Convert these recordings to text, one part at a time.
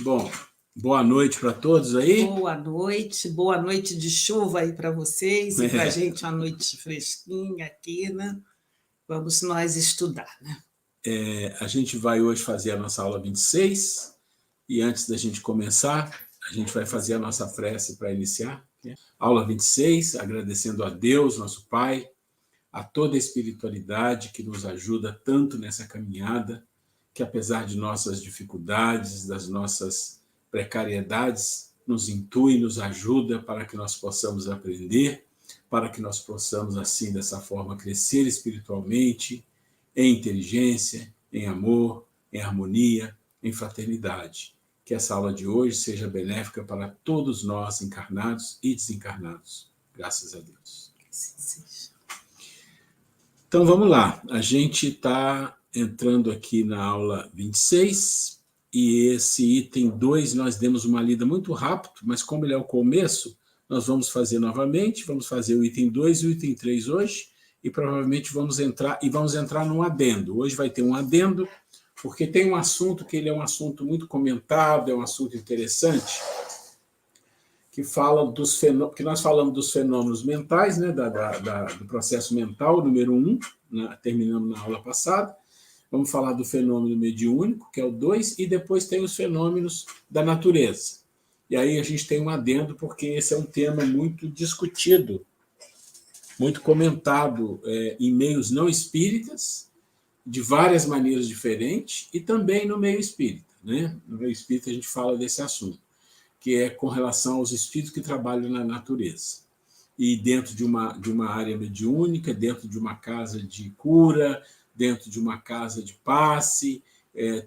Bom, boa noite para todos aí. Boa noite de chuva aí para vocês e para a gente uma noite fresquinha aqui, né? Vamos nós estudar, né? A gente vai hoje fazer a nossa aula 26 e antes da gente começar, a gente vai fazer a nossa prece para iniciar. Aula 26, agradecendo a Deus, nosso Pai, a toda a espiritualidade que nos ajuda tanto nessa caminhada, que apesar de nossas dificuldades, das nossas precariedades, nos intui, nos ajuda para que nós possamos aprender, para que nós possamos, assim, dessa forma, crescer espiritualmente, em inteligência, em amor, em harmonia, em fraternidade. Que essa aula de hoje seja benéfica para todos nós, encarnados e desencarnados. Graças a Deus. Então, vamos lá. A gente está entrando aqui na aula 26, e esse item 2 nós demos uma lida muito rápido, mas como ele é o começo, nós vamos fazer novamente, vamos fazer o item 2 e o item 3 hoje, e provavelmente vamos entrar num adendo. Hoje vai ter um adendo, porque tem um assunto que ele é um assunto muito comentado, é um assunto interessante, que fala que nós falamos dos fenômenos mentais, né, do processo mental, número 1, terminamos na aula passada. Vamos falar do fenômeno mediúnico, que é o 2, e depois tem os fenômenos da natureza. E aí a gente tem um adendo, porque esse é um tema muito discutido, muito comentado em meios não espíritas, de várias maneiras diferentes, e também no meio espírita, né? No meio espírita a gente fala desse assunto, que é com relação aos espíritos que trabalham na natureza. E dentro de uma área mediúnica, dentro de uma casa de cura, dentro de uma casa de passe,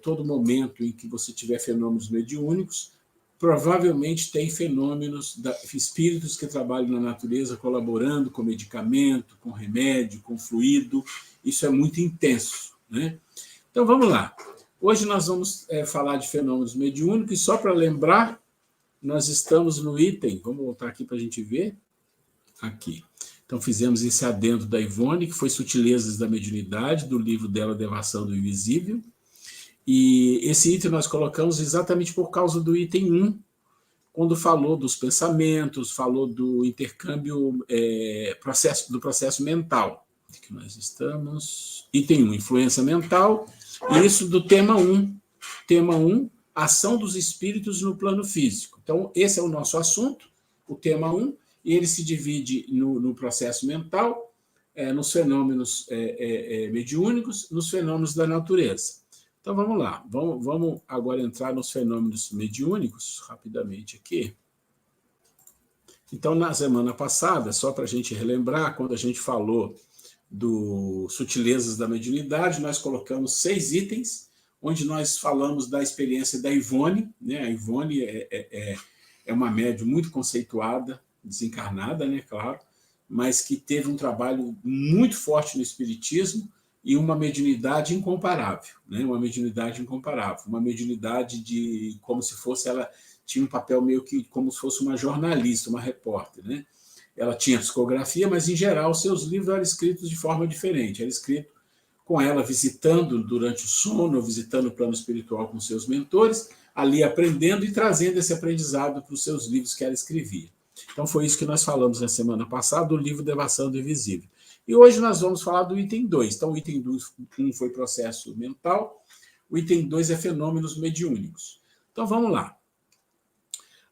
todo momento em que você tiver fenômenos mediúnicos, provavelmente tem fenômenos, espíritos que trabalham na natureza, colaborando com medicamento, com remédio, com fluido. Isso é muito intenso, né? Então, vamos lá. Hoje nós vamos falar de fenômenos mediúnicos, e só para lembrar, nós estamos no item, vamos voltar aqui para a gente ver, aqui. Então, fizemos esse adendo da Ivone, que foi Sutilezas da Mediunidade, do livro dela, Devação do Invisível, e esse item nós colocamos exatamente por causa do item 1, quando falou dos pensamentos, falou do intercâmbio, do processo mental. Aqui nós estamos, item 1, influência mental, e isso do tema 1. Tema 1, ação dos espíritos no plano físico. Então, esse é o nosso assunto, o tema 1, e ele se divide no processo mental, nos fenômenos mediúnicos, nos fenômenos da natureza. Então, vamos lá. Vamos agora entrar nos fenômenos mediúnicos, rapidamente aqui. Então, na semana passada, só para a gente relembrar, quando a gente falou do Sutilezas da Mediunidade, nós colocamos 6 itens, onde nós falamos da experiência da Ivone, né? A Ivone é uma médium muito conceituada, desencarnada, né, claro, mas que teve um trabalho muito forte no espiritismo e uma mediunidade incomparável, né? Uma mediunidade incomparável, uma mediunidade de como se fosse, ela tinha um papel meio que como se fosse uma jornalista, uma repórter, né? Ela tinha psicografia, mas em geral seus livros eram escritos de forma diferente, era escrito com ela visitando durante o sono, visitando o plano espiritual com seus mentores, ali aprendendo e trazendo esse aprendizado para os seus livros que ela escrevia. Então, foi isso que nós falamos na semana passada, do livro Devação do Invisível. E hoje nós vamos falar do item 2. Então, o item 1 foi processo mental, o item 2 é fenômenos mediúnicos. Então, vamos lá.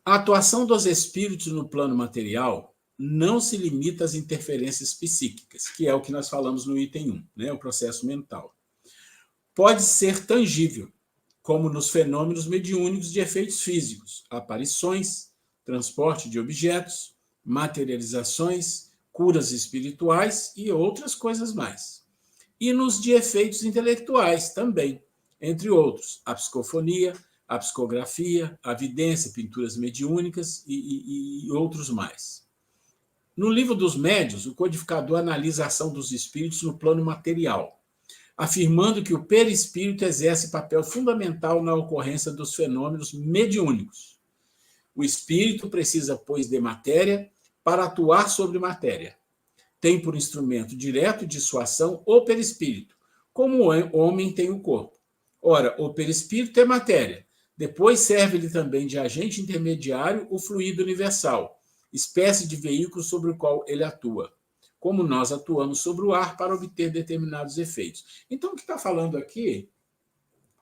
A atuação dos espíritos no plano material não se limita às interferências psíquicas, que é o que nós falamos no item 1, né, o processo mental. Pode ser tangível, como nos fenômenos mediúnicos de efeitos físicos, aparições, transporte de objetos, materializações, curas espirituais e outras coisas mais. E nos de efeitos intelectuais também, entre outros, a psicofonia, a psicografia, a vidência, pinturas mediúnicas e outros mais. No livro dos médiuns, o codificador analisa a ação dos espíritos no plano material, afirmando que o perispírito exerce papel fundamental na ocorrência dos fenômenos mediúnicos. O espírito precisa, pois, de matéria para atuar sobre matéria. Tem por instrumento direto de sua ação o perispírito, como o homem tem o corpo. Ora, o perispírito é matéria, Depois serve-lhe também de agente intermediário o fluido universal, espécie de veículo sobre o qual ele atua, como nós atuamos sobre o ar para obter determinados efeitos. Então, o que está falando aqui,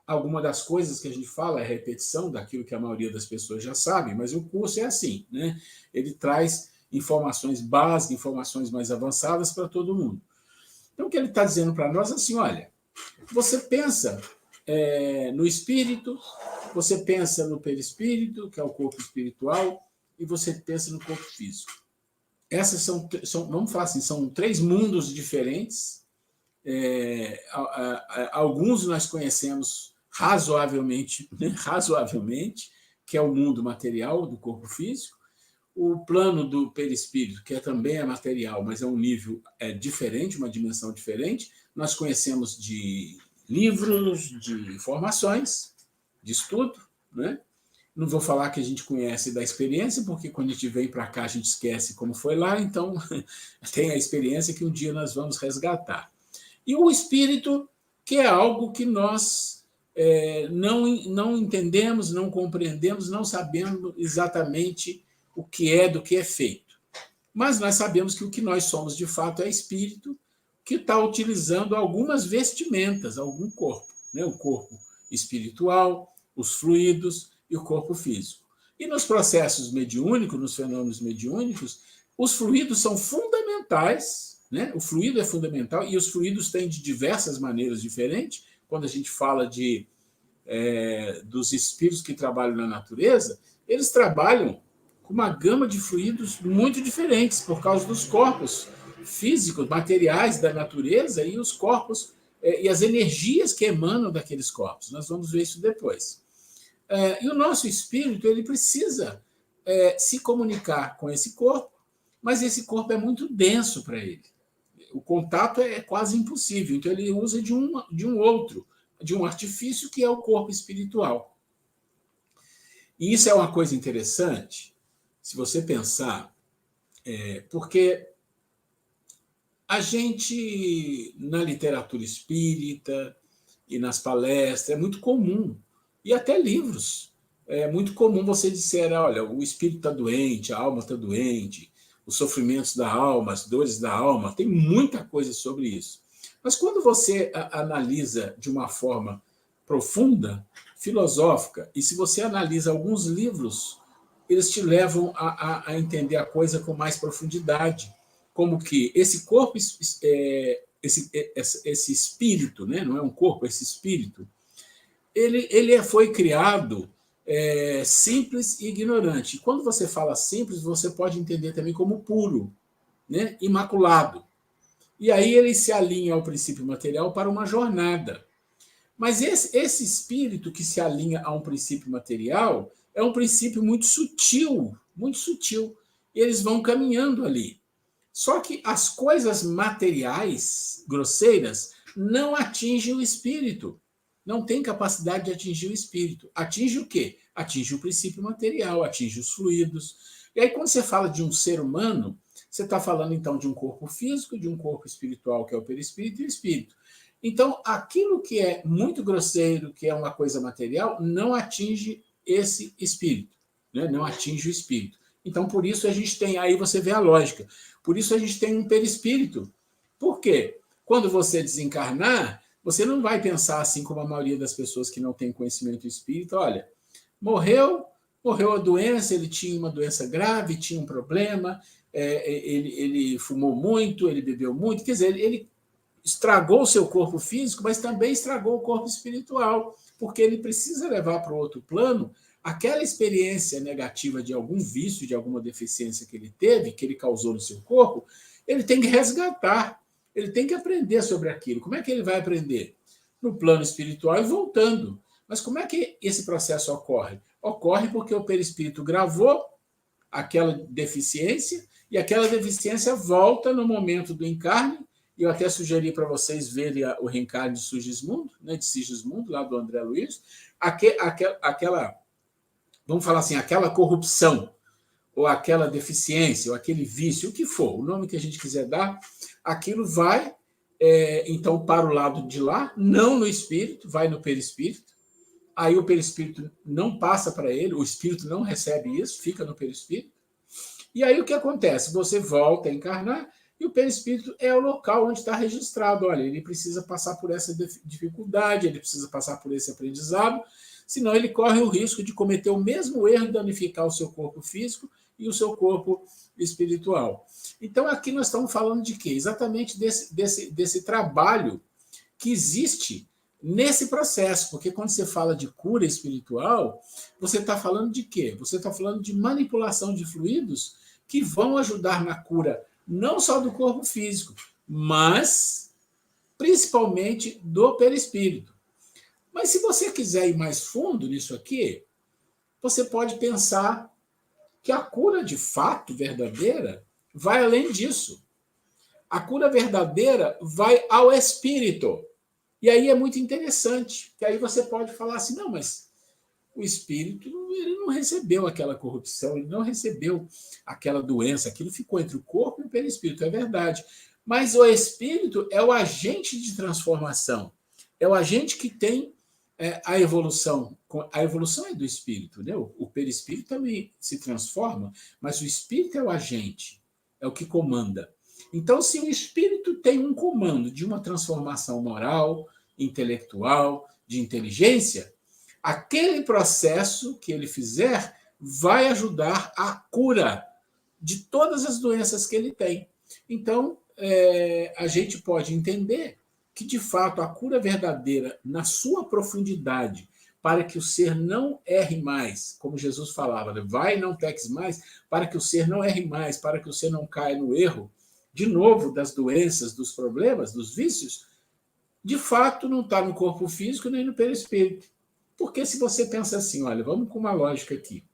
alguma das coisas que a gente fala é repetição daquilo que a maioria das pessoas já sabe, mas o curso é assim, né? Ele traz informações básicas, informações mais avançadas para todo mundo. Então, o que ele está dizendo para nós é assim, olha, você pensa no espírito, você pensa no perispírito, que é o corpo espiritual, e você pensa no corpo físico. Essas são vamos falar assim, são 3 mundos diferentes. Alguns nós conhecemos razoavelmente, né? Razoavelmente, que é o mundo material do corpo físico. O plano do perispírito, que também é material, mas é um nível diferente, uma dimensão diferente, nós conhecemos de livros, de informações, de estudo, né? Não vou falar que a gente conhece da experiência, porque quando a gente vem para cá a gente esquece como foi lá, então tem a experiência que um dia nós vamos resgatar. E o espírito, que é algo que nós não entendemos, não compreendemos, não sabemos exatamente o que é, do que é feito. Mas nós sabemos que o que nós somos de fato é espírito, que está utilizando algumas vestimentas, algum corpo, né? O corpo espiritual, os fluidos e o corpo físico. E nos processos mediúnicos, nos fenômenos mediúnicos, os fluidos são fundamentais, né? O fluido é fundamental, e os fluidos têm de diversas maneiras diferentes. Quando a gente fala dos espíritos que trabalham na natureza, eles trabalham com uma gama de fluidos muito diferentes, por causa dos corpos físicos, materiais da natureza e os corpos e as energias que emanam daqueles corpos. Nós vamos ver isso depois. E o nosso espírito, ele precisa se comunicar com esse corpo, mas esse corpo é muito denso para ele. O contato é quase impossível, então ele usa de um artifício que é o corpo espiritual. E isso é uma coisa interessante, se você pensar, porque a gente, na literatura espírita e nas palestras, é muito comum, e até livros, é muito comum você dizer, olha, o espírito está doente, a alma está doente, os sofrimentos da alma, as dores da alma, tem muita coisa sobre isso. Mas quando você analisa de uma forma profunda, filosófica, e se você analisa alguns livros, eles te levam a entender a coisa com mais profundidade, como que esse corpo, esse espírito, né? Não é um corpo, esse espírito, ele foi criado simples e ignorante. E quando você fala simples, você pode entender também como puro, né? Imaculado. E aí ele se alinha ao princípio material para uma jornada. Mas esse espírito que se alinha a um princípio material é um princípio muito sutil, muito sutil. E eles vão caminhando ali. Só que as coisas materiais, grosseiras, não atingem o espírito. Não tem capacidade de atingir o espírito. Atinge o quê? Atinge o princípio material, atinge os fluidos. E aí, quando você fala de um ser humano, você está falando, então, de um corpo físico, de um corpo espiritual, que é o perispírito, e o espírito. Então, aquilo que é muito grosseiro, que é uma coisa material, não atinge esse espírito, né? Não atinge o espírito. Então, por isso a gente tem, aí você vê a lógica, por isso a gente tem um perispírito. Por quê? Quando você desencarnar, você não vai pensar assim como a maioria das pessoas que não tem conhecimento espírita, olha, morreu a doença, ele tinha uma doença grave, tinha um problema, ele fumou muito, ele bebeu muito, quer dizer, ele estragou o seu corpo físico, mas também estragou o corpo espiritual, porque ele precisa levar para o outro plano aquela experiência negativa de algum vício, de alguma deficiência que ele teve, que ele causou no seu corpo, ele tem que resgatar, ele tem que aprender sobre aquilo. Como é que ele vai aprender? No plano espiritual e voltando. Mas como é que esse processo ocorre? Ocorre porque o perispírito gravou aquela deficiência e aquela deficiência volta no momento do encarne. E eu até sugeri para vocês verem o reencarne de Sigismundo, né, de Sigismundo, lá do André Luiz, aquela, vamos falar assim, aquela corrupção, ou aquela deficiência, ou aquele vício, o que for, o nome que a gente quiser dar, aquilo vai, então, para o lado de lá, não no espírito, vai no perispírito, aí o perispírito não passa para ele, o espírito não recebe isso, fica no perispírito. E aí o que acontece? Você volta a encarnar e o perispírito é o local onde está registrado. Olha, ele precisa passar por essa dificuldade, ele precisa passar por esse aprendizado, senão ele corre o risco de cometer o mesmo erro e danificar o seu corpo físico e o seu corpo espiritual. Então, aqui nós estamos falando de quê? Exatamente desse trabalho que existe nesse processo, porque quando você fala de cura espiritual, você está falando de quê? Você está falando de manipulação de fluidos que vão ajudar na cura não só do corpo físico, mas principalmente do perispírito. Mas se você quiser ir mais fundo nisso aqui, você pode pensar que a cura de fato verdadeira vai além disso. A cura verdadeira vai ao espírito. E aí é muito interessante, que aí você pode falar assim, não, mas o espírito ele não recebeu aquela corrupção, ele não recebeu aquela doença, aquilo ficou entre o corpo e o perispírito, é verdade. Mas o espírito é o agente de transformação, é o agente que tem a evolução. A evolução é do espírito, né? O perispírito também se transforma, mas o espírito é o agente, é o que comanda. Então, se o espírito tem um comando de uma transformação moral, intelectual, de inteligência, aquele processo que ele fizer vai ajudar a cura de todas as doenças que ele tem. Então, a gente pode entender que, de fato, a cura verdadeira, na sua profundidade, para que o ser não erre mais, como Jesus falava, né? Vai e não peques mais, para que o ser não erre mais, para que o ser não caia no erro, de novo, das doenças, dos problemas, dos vícios, de fato não está no corpo físico nem no perispírito. Porque se você pensa assim, olha, vamos com uma lógica aqui.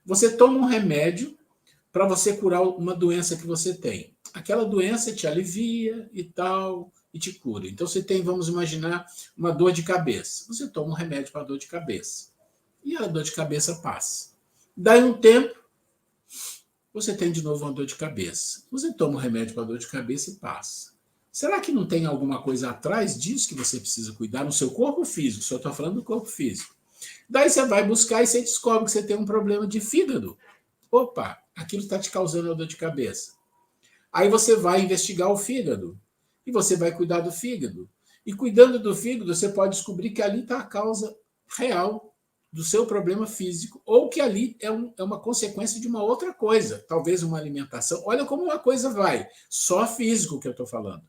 Você toma um remédio para você curar uma doença que você tem. Aquela doença te alivia e tal, e te cura. Então você tem, vamos imaginar, uma dor de cabeça. Você toma um remédio para dor de cabeça. E a dor de cabeça passa. Daí um tempo, você tem de novo uma dor de cabeça. Você toma um remédio para dor de cabeça e passa. Será que não tem alguma coisa atrás disso que você precisa cuidar no seu corpo físico? Só estou falando do corpo físico. Daí você vai buscar e você descobre que você tem um problema de fígado. Opa, aquilo está te causando dor de cabeça. Aí você vai investigar o fígado. E você vai cuidar do fígado. E cuidando do fígado, você pode descobrir que ali está a causa real do seu problema físico. Ou que ali é uma consequência de uma outra coisa. Talvez uma alimentação. Olha como uma coisa vai. Só físico que eu estou falando.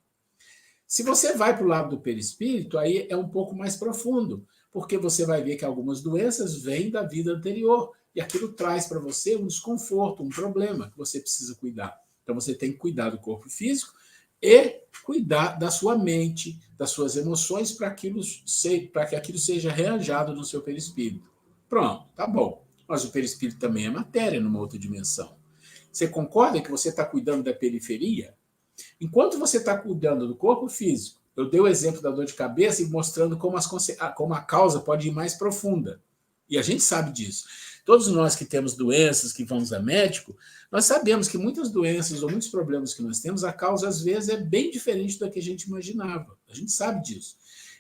Se você vai para o lado do perispírito, aí é um pouco mais profundo, porque você vai ver que algumas doenças vêm da vida anterior, e aquilo traz para você um desconforto, um problema que você precisa cuidar. Então você tem que cuidar do corpo físico e cuidar da sua mente, das suas emoções, para que aquilo seja rearranjado no seu perispírito. Pronto, tá bom. Mas o perispírito também é matéria numa outra dimensão. Você concorda que você está cuidando da periferia? Enquanto você está cuidando do corpo físico, eu dei o exemplo da dor de cabeça e mostrando como a causa pode ir mais profunda. E a gente sabe disso. Todos nós que temos doenças, que vamos a médico, nós sabemos que muitas doenças ou muitos problemas que nós temos, a causa às vezes é bem diferente da que a gente imaginava. A gente sabe disso.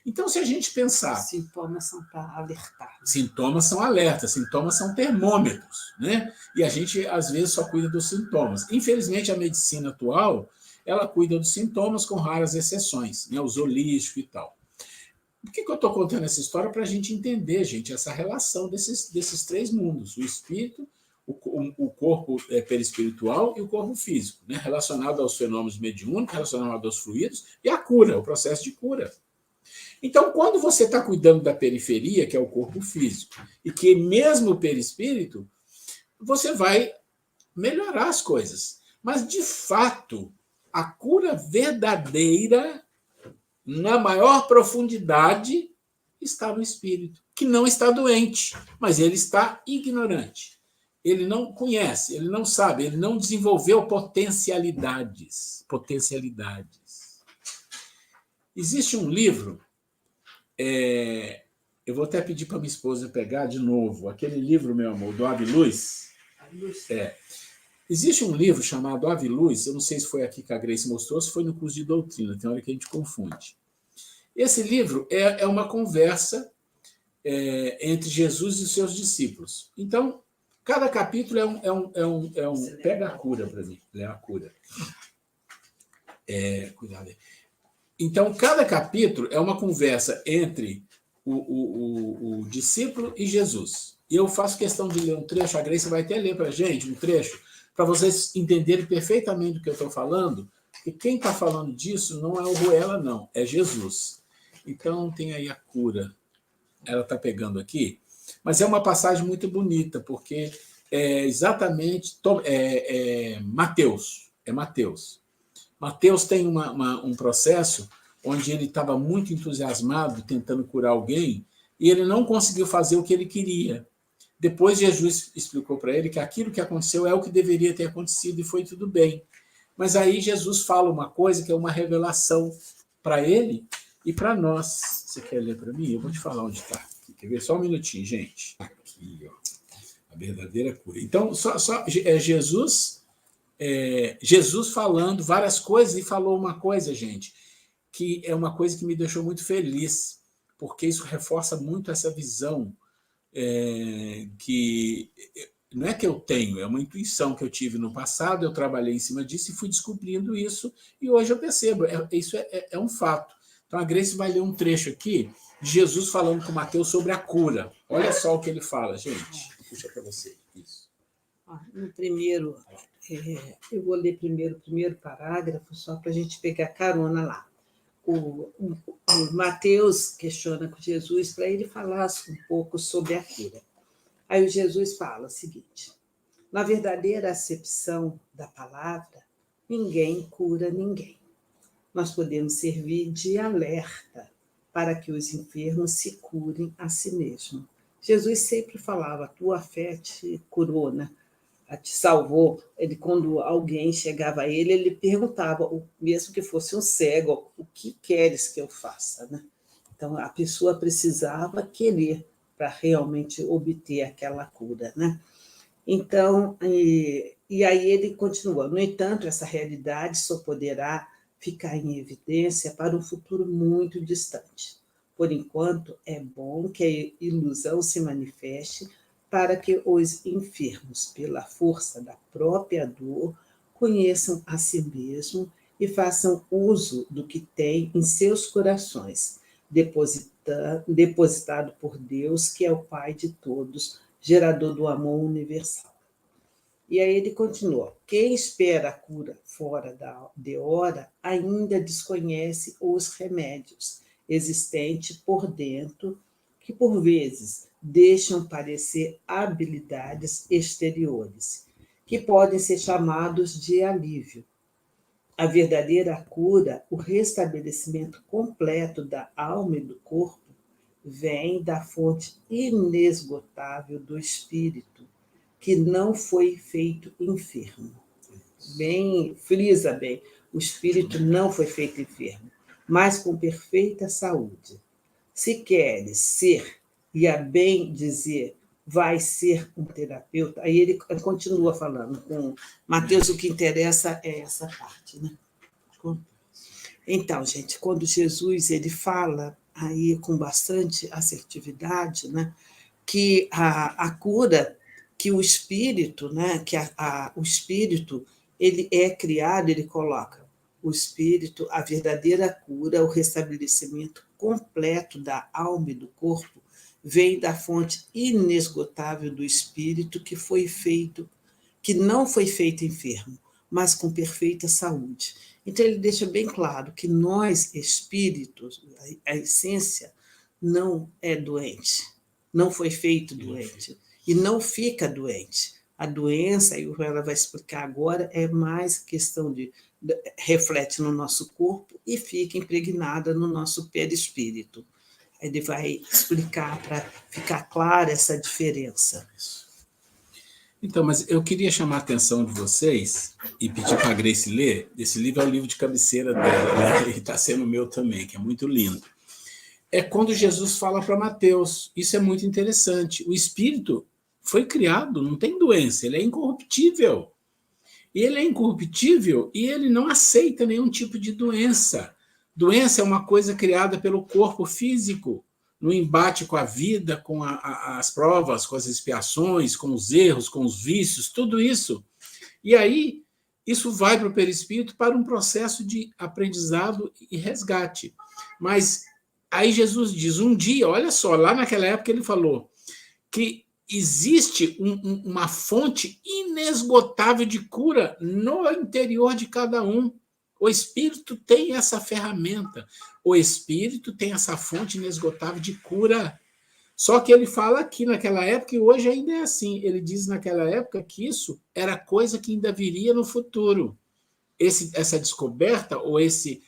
Então, se a gente pensar... Sintomas são para alertar. Sintomas são alertas, sintomas são termômetros, né? E a gente, às vezes, só cuida dos sintomas. Infelizmente, a medicina atual... ela cuida dos sintomas com raras exceções, né? Os holísticos e tal. Por que eu estou contando essa história? Para a gente entender, gente, essa relação desses três mundos, o espírito, o corpo perispiritual e o corpo físico, né? Relacionado aos fenômenos mediúnicos, relacionado aos fluidos, e a cura, o processo de cura. Então, quando você está cuidando da periferia, que é o corpo físico, e que mesmo o perispírito, você vai melhorar as coisas. Mas, de fato, a cura verdadeira, na maior profundidade, está no espírito, que não está doente, mas ele está ignorante. Ele não conhece, ele não sabe, ele não desenvolveu potencialidades. Existe um livro, eu vou até pedir para minha esposa pegar de novo, aquele livro, meu amor, do Ave Luz. Existe um livro chamado Ave Luz, eu não sei se foi aqui que a Grace mostrou, se foi no curso de doutrina, tem hora que a gente confunde. Esse livro é uma conversa entre Jesus e seus discípulos. Então, cada capítulo pega a cura para mim, é a cura. Cuidado aí. Então, cada capítulo é uma conversa entre o discípulo e Jesus. E eu faço questão de ler um trecho, a Grace vai até ler para a gente um trecho, para vocês entenderem perfeitamente o que eu estou falando, porque quem está falando disso não é o Ruela, não, é Jesus. Então, tem aí a cura. Ela está pegando aqui, mas é uma passagem muito bonita, porque é exatamente Mateus. É Mateus. Mateus tem um processo onde ele estava muito entusiasmado, tentando curar alguém, e ele não conseguiu fazer o que ele queria. Depois Jesus explicou para ele que aquilo que aconteceu é o que deveria ter acontecido e foi tudo bem. Mas aí Jesus fala uma coisa que é uma revelação para ele e para nós. Você quer ler para mim? Eu vou te falar onde está. Quer ver? Só um minutinho, gente. Aqui, ó. A verdadeira cura. Então, Jesus falando várias coisas e falou uma coisa, gente, que é uma coisa que me deixou muito feliz, porque isso reforça muito essa visão que não é que eu tenho, é uma intuição que eu tive no passado, eu trabalhei em cima disso e fui descobrindo isso, e hoje eu percebo, isso é um fato. Então a Grace vai ler um trecho aqui de Jesus falando com Mateus sobre a cura. Olha só o que ele fala, gente. Puxa para você. Isso. No primeiro, eu vou ler primeiro o primeiro parágrafo, só para a gente pegar carona lá. O Mateus questiona com Jesus para ele falar um pouco sobre a cura. Aí o Jesus fala o seguinte: na verdadeira acepção da palavra, ninguém cura ninguém. Nós podemos servir de alerta para que os enfermos se curem a si mesmos. Jesus sempre falava: tua fé te curou, né? Te salvou. Quando alguém chegava a ele, ele perguntava, mesmo que fosse um cego, o que queres que eu faça, né? Então, a pessoa precisava querer para realmente obter aquela cura, né? Então, e aí ele continua: no entanto, essa realidade só poderá ficar em evidência para um futuro muito distante. Por enquanto, é bom que a ilusão se manifeste para que os enfermos, pela força da própria dor, conheçam a si mesmos e façam uso do que têm em seus corações, depositado por Deus, que é o Pai de todos, gerador do amor universal. E aí ele continua: quem espera a cura fora de hora ainda desconhece os remédios existentes por dentro, que por vezes deixam parecer habilidades exteriores, que podem ser chamados de alívio. A verdadeira cura, o restabelecimento completo da alma e do corpo, vem da fonte inesgotável do espírito, que não foi feito enfermo. Frisa bem, o espírito não foi feito enfermo, mas com perfeita saúde. Se queres ser, e a bem dizer, vai ser um terapeuta, aí ele continua falando com Mateus, o que interessa é essa parte, né? Então, gente, quando Jesus ele fala aí com bastante assertividade, né, que a cura, que o espírito, né, que o espírito ele é criado, ele coloca o espírito, a verdadeira cura, o restabelecimento completo da alma e do corpo, vem da fonte inesgotável do espírito que não foi feito enfermo, mas com perfeita saúde. Então ele deixa bem claro que nós, espíritos, a essência, não é doente, não foi feito doente e não fica doente. A doença, e o Ruela vai explicar agora, é mais questão reflete no nosso corpo e fica impregnada no nosso perispírito. Ele vai explicar para ficar clara essa diferença. Então, mas eu queria chamar a atenção de vocês e pedir para a Grace ler. Esse livro é o livro de cabeceira dela, né? E está sendo meu também, que é muito lindo. É quando Jesus fala para Mateus. Isso é muito interessante. O espírito foi criado, não tem doença, ele é incorruptível. E ele é incorruptível e ele não aceita nenhum tipo de doença. Doença é uma coisa criada pelo corpo físico. no embate com a vida, com as provas, com as expiações, com os erros, com os vícios, tudo isso. E aí, isso vai para o perispírito para um processo de aprendizado e resgate. Mas aí Jesus diz, um dia, olha só, lá naquela época ele falou que existe uma fonte inesgotável de cura no interior de cada um. O espírito tem essa ferramenta, o espírito tem essa fonte inesgotável de cura. Só que ele fala aqui naquela época, e hoje ainda é assim, ele diz naquela época que isso era coisa que ainda viria no futuro. Essa descoberta, ou esse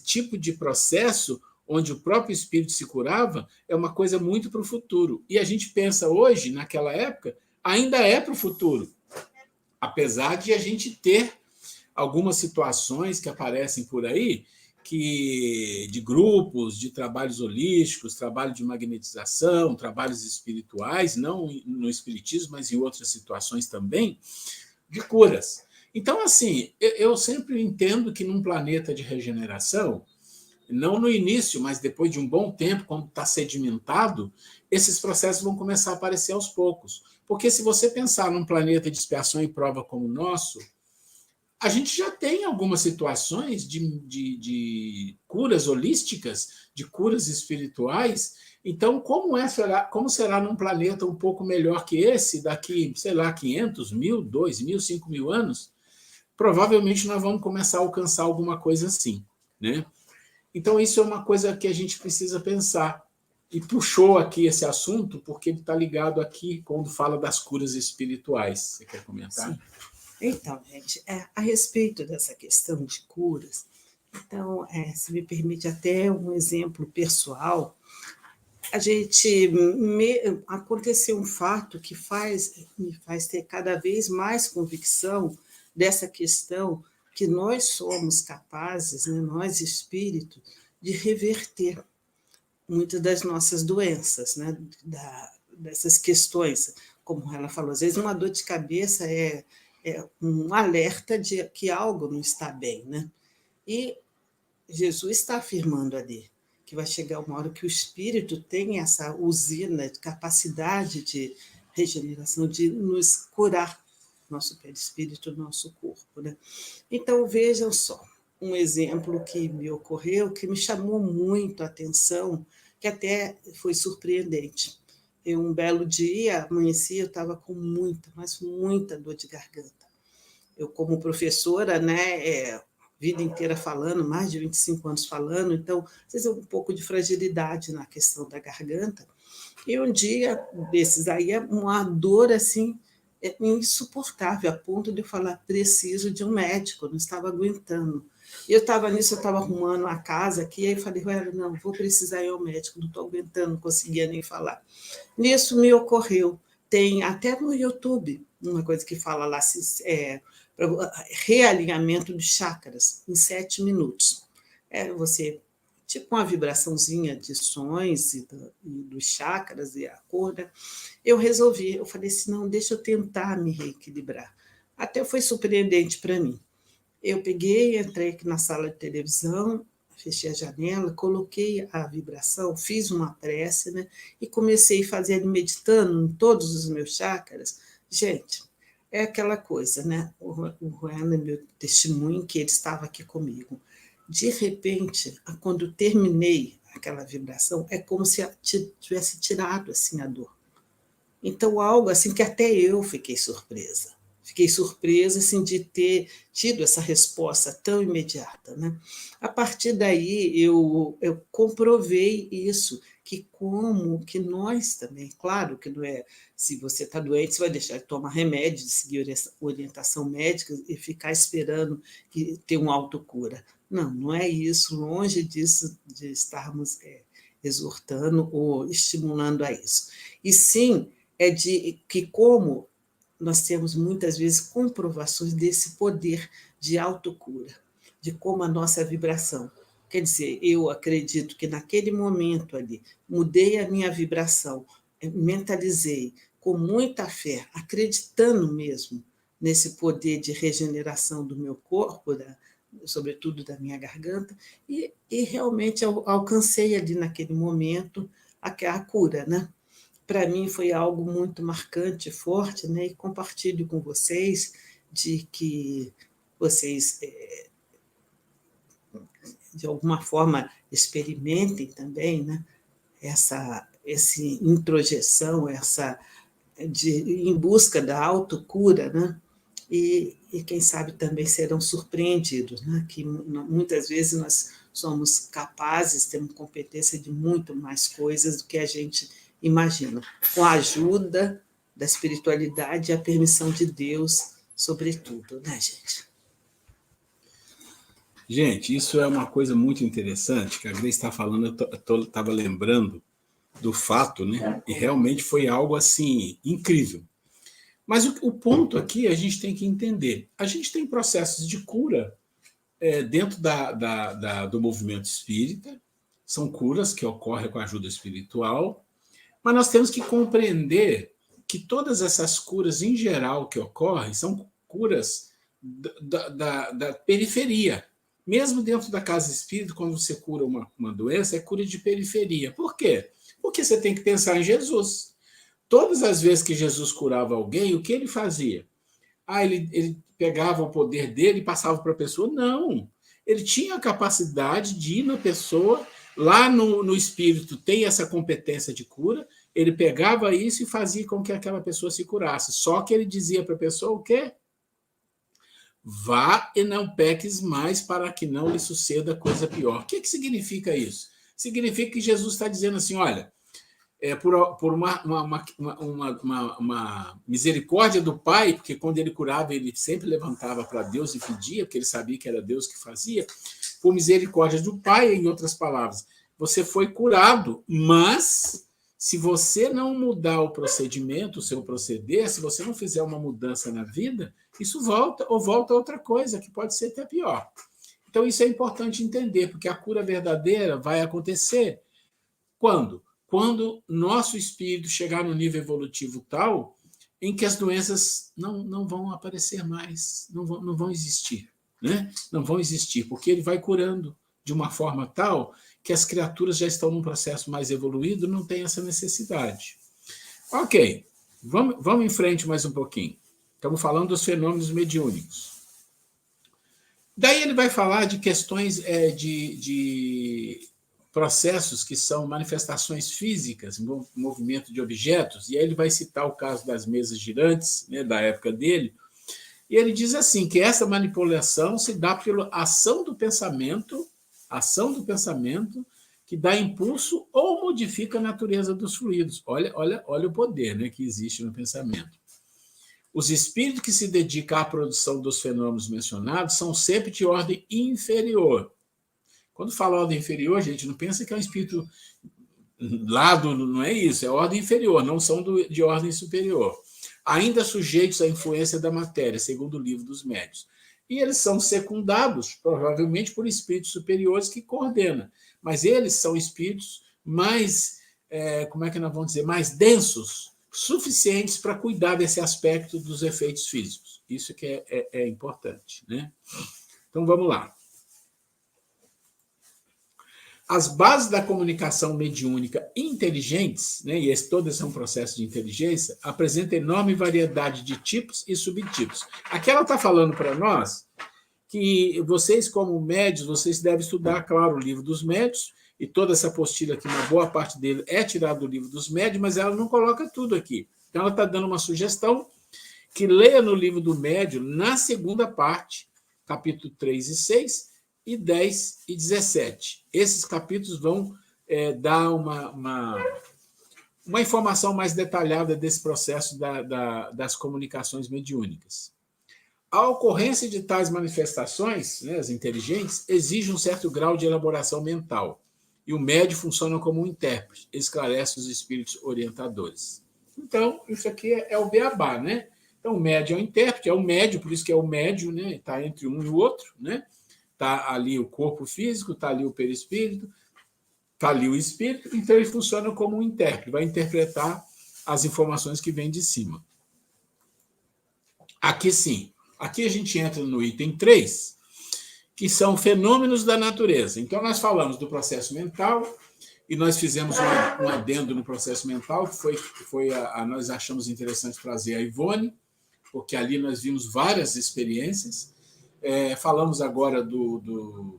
tipo de processo, onde o próprio espírito se curava, é uma coisa muito para o futuro. E a gente pensa hoje, naquela época, ainda é para o futuro. Apesar de a gente ter algumas situações que aparecem por aí, de grupos, de trabalhos holísticos, trabalho de magnetização, trabalhos espirituais, não no espiritismo, mas em outras situações também, de curas. Então, assim, eu sempre entendo que num planeta de regeneração, não no início, mas depois de um bom tempo, quando está sedimentado, esses processos vão começar a aparecer aos poucos. Porque se você pensar num planeta de expiação e prova como o nosso, a gente já tem algumas situações de curas holísticas, de curas espirituais. Então, como será num planeta um pouco melhor que esse, daqui, sei lá, 500, 1.000, 2.000, 5.000 anos? Provavelmente nós vamos começar a alcançar alguma coisa assim, né? Então, isso é uma coisa que a gente precisa pensar. E puxou aqui esse assunto porque ele está ligado aqui quando fala das curas espirituais. Você quer comentar? Sim. Então, gente, a respeito dessa questão de curas, então, se me permite até um exemplo pessoal, aconteceu um fato que me faz ter cada vez mais convicção dessa questão que nós somos capazes, né, nós espíritos, de reverter muitas das nossas doenças, né, dessas questões, como ela falou, às vezes uma dor de cabeça é um alerta de que algo não está bem, né? E Jesus está afirmando ali que vai chegar uma hora que o espírito tem essa usina de capacidade de regeneração, de nos curar, nosso perispírito, nosso corpo, né? Então, vejam só, um exemplo que me ocorreu, que me chamou muito a atenção, que até foi surpreendente. Um belo dia, amanheci, eu estava com muita, mas muita dor de garganta. Eu, como professora, né, vida inteira falando, mais de 25 anos falando, então, às vezes, um pouco de fragilidade na questão da garganta. E um dia desses aí, uma dor assim, insuportável, a ponto de eu falar, preciso de um médico, não estava aguentando. E eu estava nisso, eu estava arrumando a casa aqui, aí falei, não, vou precisar ir ao médico, não estou aguentando, não conseguia nem falar. Nisso me ocorreu, tem até no YouTube, uma coisa que fala lá, realinhamento de chakras em 7 minutos. Você, tipo uma vibraçãozinha de sons e dos chakras e a cor, né? Eu falei assim, não, deixa eu tentar me reequilibrar. Até foi surpreendente para mim. Eu peguei, entrei aqui na sala de televisão, fechei a janela, coloquei a vibração, fiz uma prece, né? E comecei a fazer meditando em todos os meus chakras. Gente, é aquela coisa, né? O Juan é meu testemunho que ele estava aqui comigo. De repente, quando terminei aquela vibração, é como se tivesse tirado assim a dor. Então, algo assim que até eu fiquei surpresa. Fiquei surpresa assim, de ter tido essa resposta tão imediata, né? A partir daí, eu comprovei isso, que como que nós também, claro que não é, se você está doente, você vai deixar de tomar remédio, de seguir orientação médica e ficar esperando ter uma autocura. Não, não é isso, longe disso, de estarmos exortando ou estimulando a isso. E sim, é de que como nós temos muitas vezes comprovações desse poder de autocura, de como a nossa vibração. Quer dizer, eu acredito que naquele momento ali, mudei a minha vibração, mentalizei com muita fé, acreditando mesmo nesse poder de regeneração do meu corpo, sobretudo da minha garganta, e realmente eu alcancei ali naquele momento a cura, né? Para mim foi algo muito marcante, forte, né? E compartilho com vocês de que vocês, de alguma forma, experimentem também, né? Essa introjeção, em busca da autocura, né? E quem sabe também serão surpreendidos, né? Que muitas vezes nós somos capazes, temos competência de muito mais coisas do que a gente imagina, com a ajuda da espiritualidade e a permissão de Deus, sobretudo, né, gente? Gente, isso é uma coisa muito interessante que a Grace está falando, eu estava lembrando do fato, né? E realmente foi algo assim incrível. Mas o ponto aqui a gente tem que entender. A gente tem processos de cura dentro do movimento espírita, são curas que ocorrem com a ajuda espiritual, mas nós temos que compreender que todas essas curas, em geral, que ocorrem, são curas da periferia. Mesmo dentro da casa espírita, quando você cura uma doença, é cura de periferia. Por quê? Porque você tem que pensar em Jesus. Todas as vezes que Jesus curava alguém, o que ele fazia? Ele pegava o poder dele e passava para a pessoa? Não. Ele tinha a capacidade de ir na pessoa, lá no espírito tem essa competência de cura, ele pegava isso e fazia com que aquela pessoa se curasse. Só que ele dizia para a pessoa o quê? Vá e não peques mais para que não lhe suceda coisa pior. O que significa isso? Significa que Jesus está dizendo assim, olha, por uma misericórdia do Pai, porque quando ele curava, ele sempre levantava para Deus e pedia, porque ele sabia que era Deus que fazia, por misericórdia do Pai, em outras palavras, você foi curado, mas se você não mudar o procedimento, o seu proceder, se você não fizer uma mudança na vida, isso volta ou volta a outra coisa, que pode ser até pior. Então, isso é importante entender, porque a cura verdadeira vai acontecer quando? Quando nosso espírito chegar no nível evolutivo tal em que as doenças não vão aparecer mais, não vão existir. Né? Não vão existir, porque ele vai curando de uma forma tal que as criaturas já estão num processo mais evoluído, não tem essa necessidade. Ok, vamos em frente mais um pouquinho. Estamos falando dos fenômenos mediúnicos. Daí ele vai falar de questões de processos que são manifestações físicas, movimento de objetos, e aí ele vai citar o caso das mesas girantes, né, da época dele, e ele diz assim, que essa manipulação se dá pela ação do pensamento, que dá impulso ou modifica a natureza dos fluidos. Olha o poder, né, que existe no pensamento. Os espíritos que se dedicam à produção dos fenômenos mencionados são sempre de ordem inferior. Quando fala ordem inferior, gente, não pensa que é um espírito não é isso, é ordem inferior, não são de ordem superior. Ainda sujeitos à influência da matéria, segundo o livro dos médiuns. E eles são secundados, provavelmente, por espíritos superiores que coordenam. Mas eles são espíritos mais, como é que nós vamos dizer, mais densos, suficientes para cuidar desse aspecto dos efeitos físicos. Isso que é importante. Né? Então, vamos lá. As bases da comunicação mediúnica inteligentes, né, e todos são processos de inteligência, apresentam enorme variedade de tipos e subtipos. Aqui ela está falando para nós que vocês, como médios, vocês devem estudar, claro, o livro dos médios, e toda essa apostila aqui, uma boa parte dele é tirada do livro dos médios, mas ela não coloca tudo aqui. Então, ela está dando uma sugestão que leia no livro do médio, na segunda parte, capítulo 3 e 6, e 10 e 17. Esses capítulos vão dar uma informação mais detalhada desse processo das comunicações mediúnicas. A ocorrência de tais manifestações, né, as inteligentes, exige um certo grau de elaboração mental, e o médium funciona como um intérprete, esclarece os espíritos orientadores. Então, isso aqui é o beabá, né? Então, o médium é o intérprete, é o médium, por isso que é o médium, né? Está entre um e o outro, né? Está ali o corpo físico, está ali o perispírito, está ali o espírito, então ele funciona como um intérprete, vai interpretar as informações que vêm de cima. Aqui sim, aqui a gente entra no item 3, que são fenômenos da natureza. Então, nós falamos do processo mental, e nós fizemos um adendo no processo mental, que nós achamos interessante trazer a Ivone, porque ali nós vimos várias experiências. Falamos agora do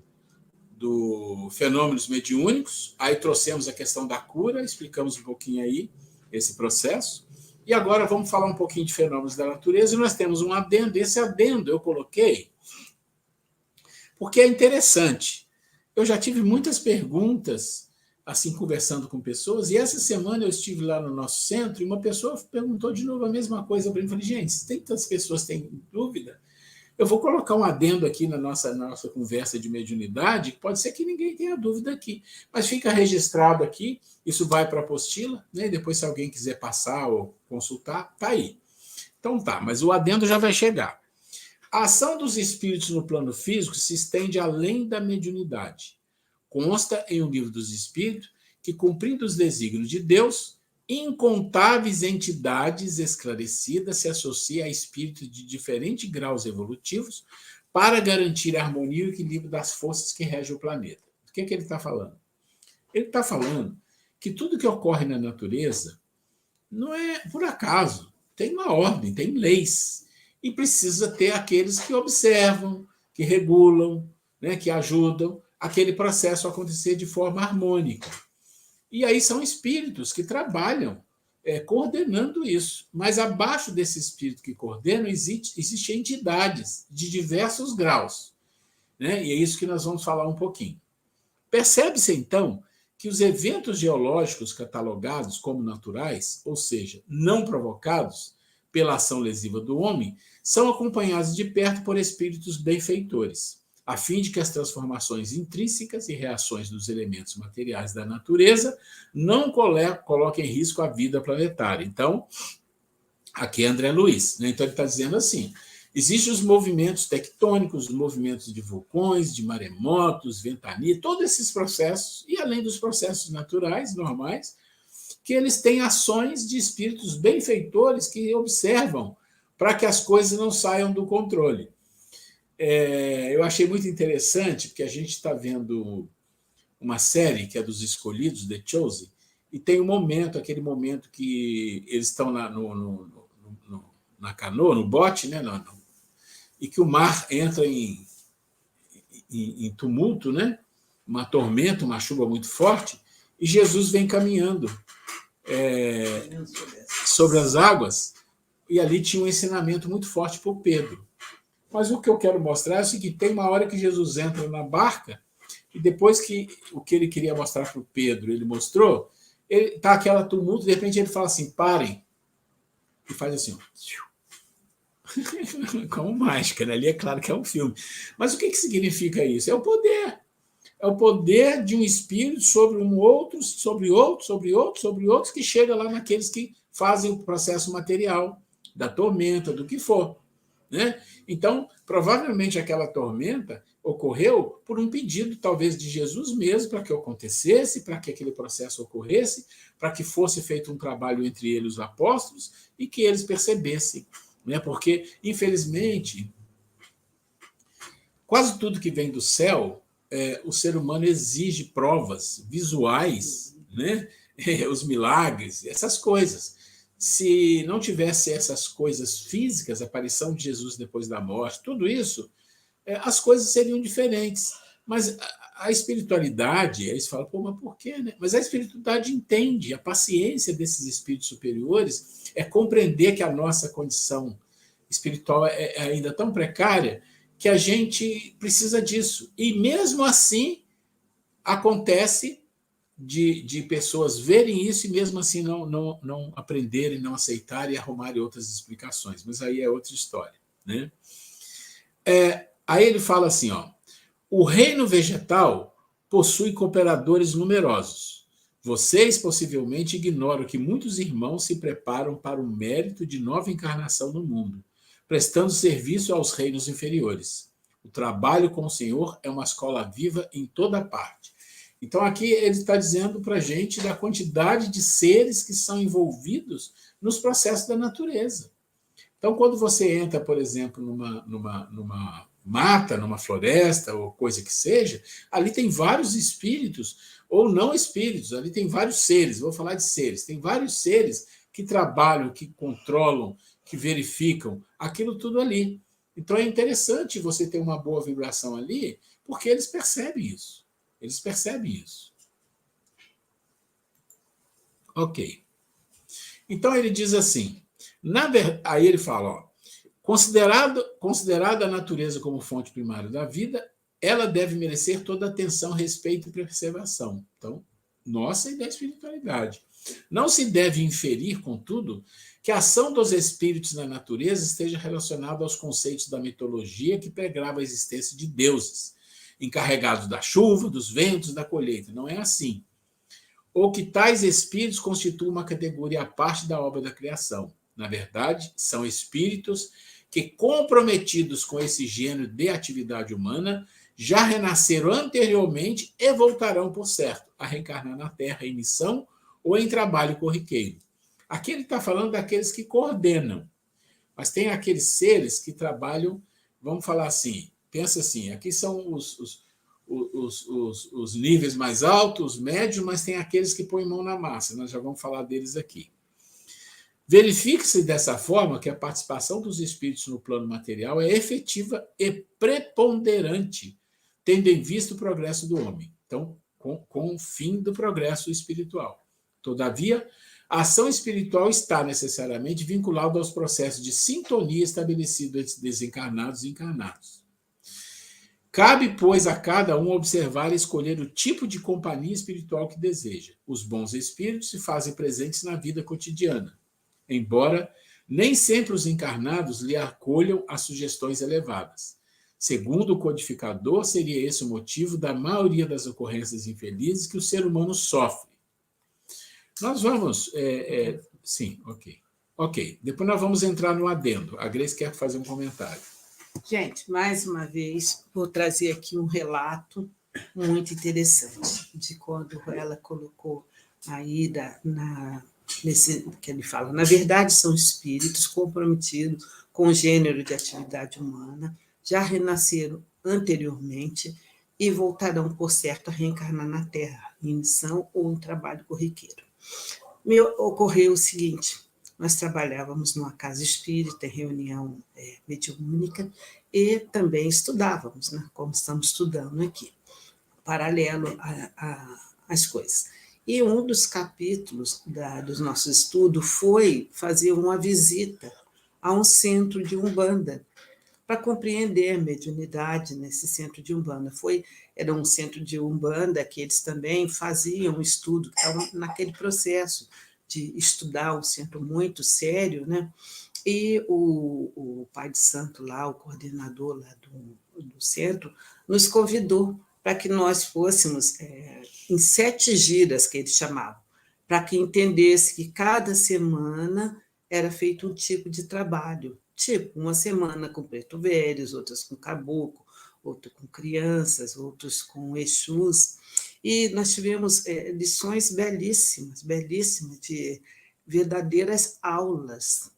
fenômenos mediúnicos, aí trouxemos a questão da cura, explicamos um pouquinho aí esse processo, e agora vamos falar um pouquinho de fenômenos da natureza, e nós temos um adendo. Esse adendo eu coloquei porque é interessante. Eu já tive muitas perguntas, assim, conversando com pessoas, e essa semana eu estive lá no nosso centro, e uma pessoa perguntou de novo a mesma coisa para mim. Eu falei, gente, se tem tantas pessoas que têm dúvida, eu vou colocar um adendo aqui na nossa conversa de mediunidade, pode ser que ninguém tenha dúvida aqui, mas fica registrado aqui, isso vai para a apostila, né? E depois, se alguém quiser passar ou consultar, está aí. Então tá, mas o adendo já vai chegar. A ação dos espíritos no plano físico se estende além da mediunidade. Consta em um livro dos espíritos que, cumprindo os desígnios de Deus, incontáveis entidades esclarecidas se associam a espíritos de diferentes graus evolutivos para garantir a harmonia e o equilíbrio das forças que regem o planeta. O que ele está falando? Ele está falando que tudo que ocorre na natureza não é por acaso, tem uma ordem, tem leis, e precisa ter aqueles que observam, que regulam, né, que ajudam aquele processo a acontecer de forma harmônica. E aí são espíritos que trabalham coordenando isso. Mas abaixo desse espírito que coordena, existem entidades de diversos graus, né? E é isso que nós vamos falar um pouquinho. Percebe-se, então, que os eventos geológicos catalogados como naturais, ou seja, não provocados pela ação lesiva do homem, são acompanhados de perto por espíritos benfeitores, a fim de que as transformações intrínsecas e reações dos elementos materiais da natureza não coloquem em risco a vida planetária. Então, aqui é André Luiz, né? Então ele está dizendo assim, existem os movimentos tectônicos, os movimentos de vulcões, de maremotos, ventania, todos esses processos, e além dos processos naturais, normais, que eles têm ações de espíritos benfeitores que observam para que as coisas não saiam do controle. Eu achei muito interessante, porque a gente está vendo uma série que é dos Escolhidos, The Chosen, e tem um momento, aquele momento que eles estão na canoa, no bote, né, e que o mar entra em tumulto, né, uma tormenta, uma chuva muito forte, e Jesus vem caminhando sobre as águas, e ali tinha um ensinamento muito forte para o Pedro. Mas o que eu quero mostrar é o seguinte, tem uma hora que Jesus entra na barca, e depois que o que ele queria mostrar para o Pedro, ele mostrou, está aquela tumulto, de repente ele fala assim, parem, e faz assim, como mágica, né? Ali é claro que é um filme. Mas o que significa isso? É o poder. É o poder de um espírito sobre um outro, sobre outro, sobre outro, sobre outros, que chega lá naqueles que fazem o processo material, da tormenta, do que for, né? Então, provavelmente aquela tormenta ocorreu por um pedido, talvez, de Jesus mesmo, para que acontecesse, para que aquele processo ocorresse, para que fosse feito um trabalho entre eles, os apóstolos, e que eles percebessem, né? Porque, infelizmente, quase tudo que vem do céu, o ser humano exige provas visuais, né? Os milagres, essas coisas. Se não tivesse essas coisas físicas, a aparição de Jesus depois da morte, tudo isso, as coisas seriam diferentes. Mas a espiritualidade, eles falam, pô, mas por quê, né? Mas a espiritualidade entende, a paciência desses espíritos superiores é compreender que a nossa condição espiritual é ainda tão precária que a gente precisa disso. E mesmo assim, acontece de pessoas verem isso e mesmo assim não aprenderem, não aceitarem e arrumarem outras explicações. Mas aí é outra história, né? Aí ele fala assim, ó, o reino vegetal possui cooperadores numerosos. Vocês possivelmente ignoram que muitos irmãos se preparam para o mérito de nova encarnação no mundo, prestando serviço aos reinos inferiores. O trabalho com o Senhor é uma escola viva em toda parte. Então, aqui ele está dizendo para a gente da quantidade de seres que são envolvidos nos processos da natureza. Então, quando você entra, por exemplo, numa mata, numa floresta, ou coisa que seja, ali tem vários espíritos, ou não espíritos, ali tem vários seres, vou falar de seres, tem vários seres que trabalham, que controlam, que verificam aquilo tudo ali. Então é interessante você ter uma boa vibração ali, porque eles percebem isso. Eles percebem isso. Ok. Então ele diz assim, aí ele fala, ó, considerada a natureza como fonte primária da vida, ela deve merecer toda atenção, respeito e preservação. Então, nossa e da espiritualidade. Não se deve inferir, contudo, que a ação dos espíritos na natureza esteja relacionada aos conceitos da mitologia que pregrava a existência de deuses, encarregados da chuva, dos ventos, da colheita. Não é assim. Ou que tais espíritos constituem uma categoria à parte da obra da criação. Na verdade, são espíritos que, comprometidos com esse gênero de atividade humana, já renasceram anteriormente e voltarão, por certo, a reencarnar na Terra em missão ou em trabalho corriqueiro. Aqui ele está falando daqueles que coordenam, mas tem aqueles seres que trabalham, vamos falar assim, pensa assim, aqui são os níveis mais altos, os médios, mas tem aqueles que põem mão na massa, nós já vamos falar deles aqui. Verifique-se dessa forma que a participação dos espíritos no plano material é efetiva e preponderante, tendo em vista o progresso do homem. Então, com o fim do progresso espiritual. Todavia, a ação espiritual está necessariamente vinculada aos processos de sintonia estabelecidos entre desencarnados e encarnados. Cabe, pois, a cada um observar e escolher o tipo de companhia espiritual que deseja. Os bons espíritos se fazem presentes na vida cotidiana, embora nem sempre os encarnados lhe acolham as sugestões elevadas. Segundo o codificador, seria esse o motivo da maioria das ocorrências infelizes que o ser humano sofre. Nós vamos... sim, ok. Ok, depois nós vamos entrar no adendo. A Grace quer fazer um comentário. Gente, mais uma vez, vou trazer aqui um relato muito interessante de quando ela colocou a Ida nesse que ele fala. Na verdade, são espíritos comprometidos com o gênero de atividade humana, já renasceram anteriormente e voltarão, por certo, a reencarnar na Terra, em missão ou em trabalho corriqueiro. Me ocorreu o seguinte: nós trabalhávamos numa casa espírita, em reunião mediúnica, e também estudávamos, né, como estamos estudando aqui, paralelo às coisas. E um dos capítulos dos nossos estudos foi fazer uma visita a um centro de Umbanda, para compreender a mediunidade nesse centro de Umbanda. Era um centro de Umbanda que eles também faziam um estudo, estavam naquele processo de estudar, um centro muito sério, né? E o pai de santo lá, o coordenador lá do centro, nos convidou para que nós fôssemos em 7 giras, que eles chamavam, para que entendesse que cada semana era feito um tipo de trabalho, tipo uma semana com preto velhos, outras com caboclo, outras com crianças, outros com exus, e nós tivemos lições belíssimas, belíssimas, de verdadeiras aulas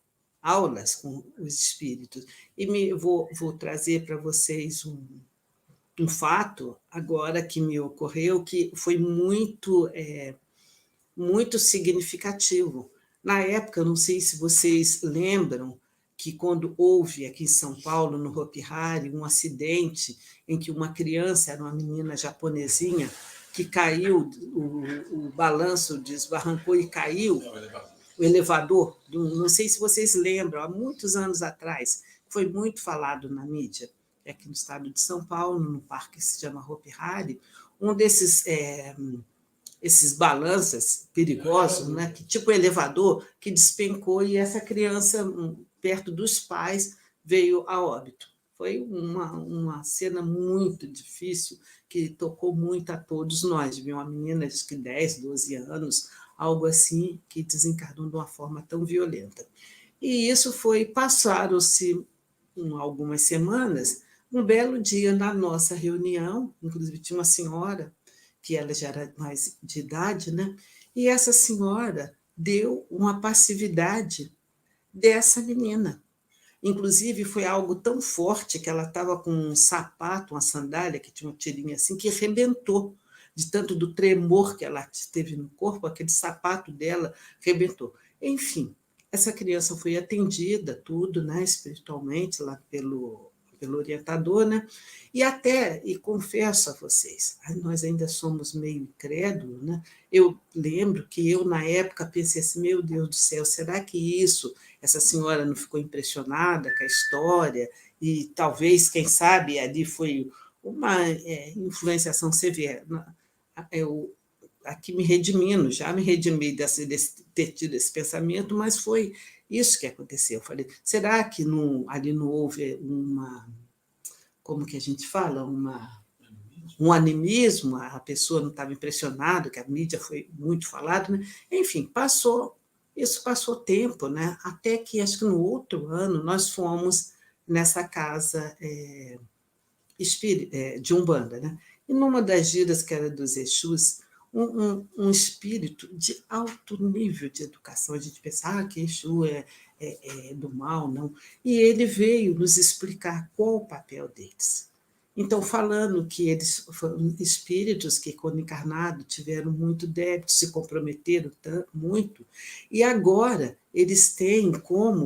com os espíritos. E vou trazer para vocês um fato agora que me ocorreu, que foi muito significativo. Na época, não sei se vocês lembram, que quando houve aqui em São Paulo, no Hopi Hari, um acidente em que uma criança, era uma menina japonesinha, que caiu, o balanço desbarrancou e caiu, o elevador, não sei se vocês lembram, há muitos anos atrás, foi muito falado na mídia, aqui no estado de São Paulo, no parque que se chama Hopi Hari, um desses esses balanças perigosos, né, que tipo um elevador, que despencou e essa criança, perto dos pais, veio a óbito. Foi uma cena muito difícil, que tocou muito a todos nós. Viu uma menina de 10, 12 anos, algo assim, que desencarnou de uma forma tão violenta. E isso passaram-se algumas semanas, um belo dia na nossa reunião, inclusive tinha uma senhora, que ela já era mais de idade, né? E essa senhora deu uma passividade dessa menina. Inclusive, foi algo tão forte que ela estava com um sapato, uma sandália, que tinha uma tirinha assim, que arrebentou. De tanto do tremor que ela teve no corpo, aquele sapato dela arrebentou. Enfim, essa criança foi atendida, tudo, né, espiritualmente, lá pelo orientador, né? E confesso a vocês, nós ainda somos meio incrédulos, né? Eu lembro que eu, na época, pensei assim, meu Deus do céu, será que essa senhora não ficou impressionada com a história? E talvez, quem sabe, ali foi uma influenciação severa. Eu aqui me redimindo, já me redimi desse ter tido esse pensamento, mas foi isso que aconteceu. Eu falei, será que ali não houve como que a gente fala, um animismo, a pessoa não estava impressionada, que a mídia foi muito falada, né? Enfim, isso passou tempo, né? Até que, acho que no outro ano, nós fomos nessa casa de Umbanda, né? E numa das giras que era dos Exus, um espírito de alto nível de educação. A gente pensa, que Exu é do mal, não. E ele veio nos explicar qual o papel deles. Então, falando que eles foram espíritos que, quando encarnados, tiveram muito débito, se comprometeram muito, e agora eles têm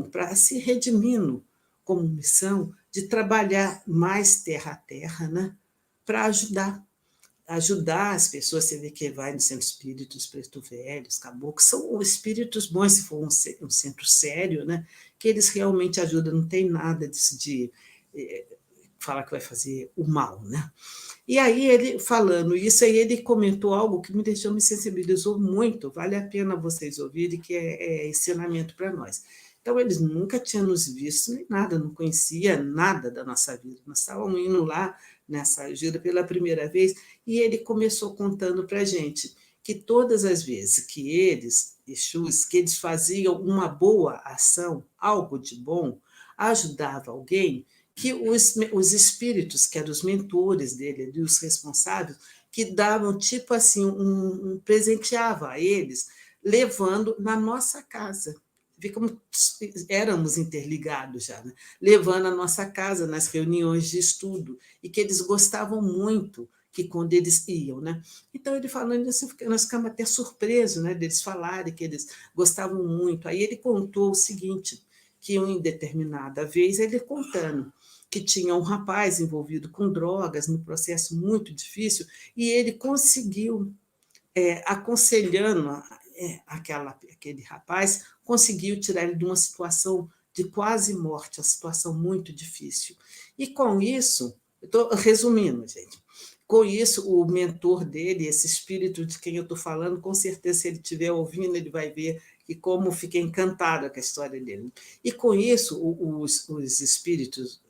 para se redimindo, como missão, de trabalhar mais terra a terra, né? Para ajudar as pessoas. Você vê que vai no centro espírita, os preto velhos, caboclos, são espíritos bons, se for um centro sério, né? Que eles realmente ajudam, não tem nada disso de falar que vai fazer o mal, né? E aí, ele falando isso, aí ele comentou algo que me sensibilizou muito, vale a pena vocês ouvirem, que é ensinamento para nós. Então, eles nunca tinham nos visto nem nada, não conhecia nada da nossa vida. Nós estávamos indo lá nessa gira pela primeira vez, e ele começou contando para a gente que todas as vezes que Exus, que eles faziam uma boa ação, algo de bom, ajudava alguém, que os espíritos, que eram os mentores dele, os responsáveis, que davam tipo assim, presenteava a eles, levando na nossa casa. Vê como éramos interligados já, né? Levando a nossa casa nas reuniões de estudo, e que eles gostavam muito que quando eles iam, né? Então, ele falando isso, nós ficamos até surpresos, né, deles falarem que eles gostavam muito. Aí ele contou o seguinte, que em determinada vez, ele contando que tinha um rapaz envolvido com drogas, num processo muito difícil, e ele conseguiu, aconselhando aquele rapaz, conseguiu tirar ele de uma situação de quase morte, uma situação muito difícil. E com isso, estou resumindo, gente, com isso, o mentor dele, esse espírito de quem eu estou falando, com certeza, se ele estiver ouvindo, ele vai ver e como fiquei encantada com a história dele. E com isso, os espíritos,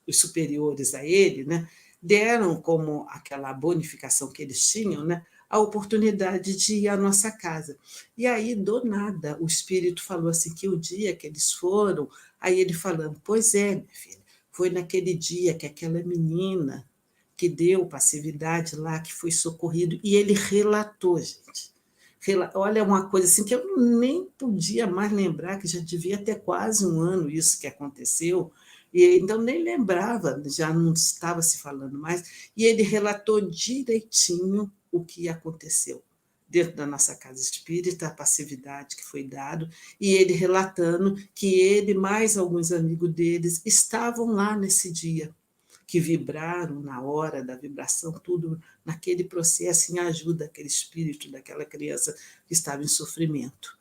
os superiores a ele, né, deram como aquela bonificação que eles tinham, né, a oportunidade de ir à nossa casa. E aí, do nada, o espírito falou assim, que o dia que eles foram, aí ele falando, pois é, minha filha, foi naquele dia que aquela menina que deu passividade lá, que foi socorrido, e ele relatou, gente. Olha, uma coisa assim que eu nem podia mais lembrar, que já devia ter quase um ano isso que aconteceu, e então nem lembrava, já não estava se falando mais, e ele relatou direitinho o que aconteceu dentro da nossa casa espírita, a passividade que foi dado, e ele relatando que ele, mais alguns amigos deles, estavam lá nesse dia, que vibraram na hora da vibração, tudo naquele processo em ajuda àquele espírito daquela criança que estava em sofrimento.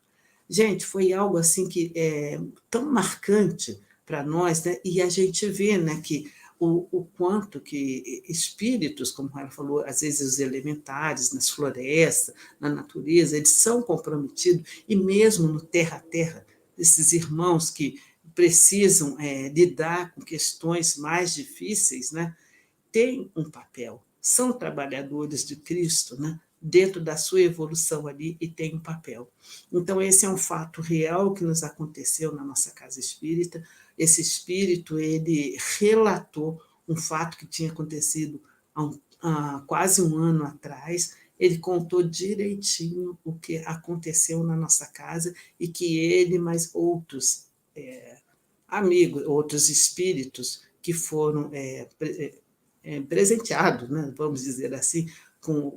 Gente, foi algo assim que é tão marcante para nós, né? E a gente vê, né, que o quanto que espíritos, como ela falou, às vezes os elementares, nas florestas, na natureza, eles são comprometidos, e mesmo no terra a terra, esses irmãos que precisam lidar com questões mais difíceis, né, têm um papel, são trabalhadores de Cristo, né, dentro da sua evolução ali, e tem um papel. Então, esse é um fato real que nos aconteceu na nossa casa espírita. Esse espírito, ele relatou um fato que tinha acontecido há quase um ano atrás. Ele contou direitinho o que aconteceu na nossa casa, e que ele, mais outros amigos, outros espíritos que foram presenteados, né, vamos dizer assim,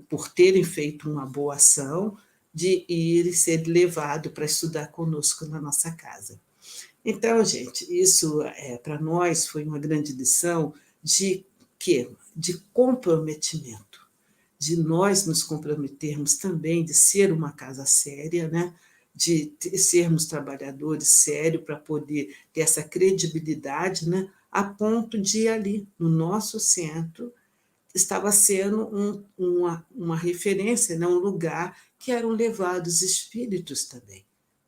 por terem feito uma boa ação de ir e ser levado para estudar conosco na nossa casa. Então, gente, isso para nós foi uma grande lição de quê? De comprometimento, de nós nos comprometermos também de ser uma casa séria, né? De sermos trabalhadores sérios para poder ter essa credibilidade, né? A ponto de ali, no nosso centro, estava sendo uma referência, né? Um lugar que eram levados espíritos também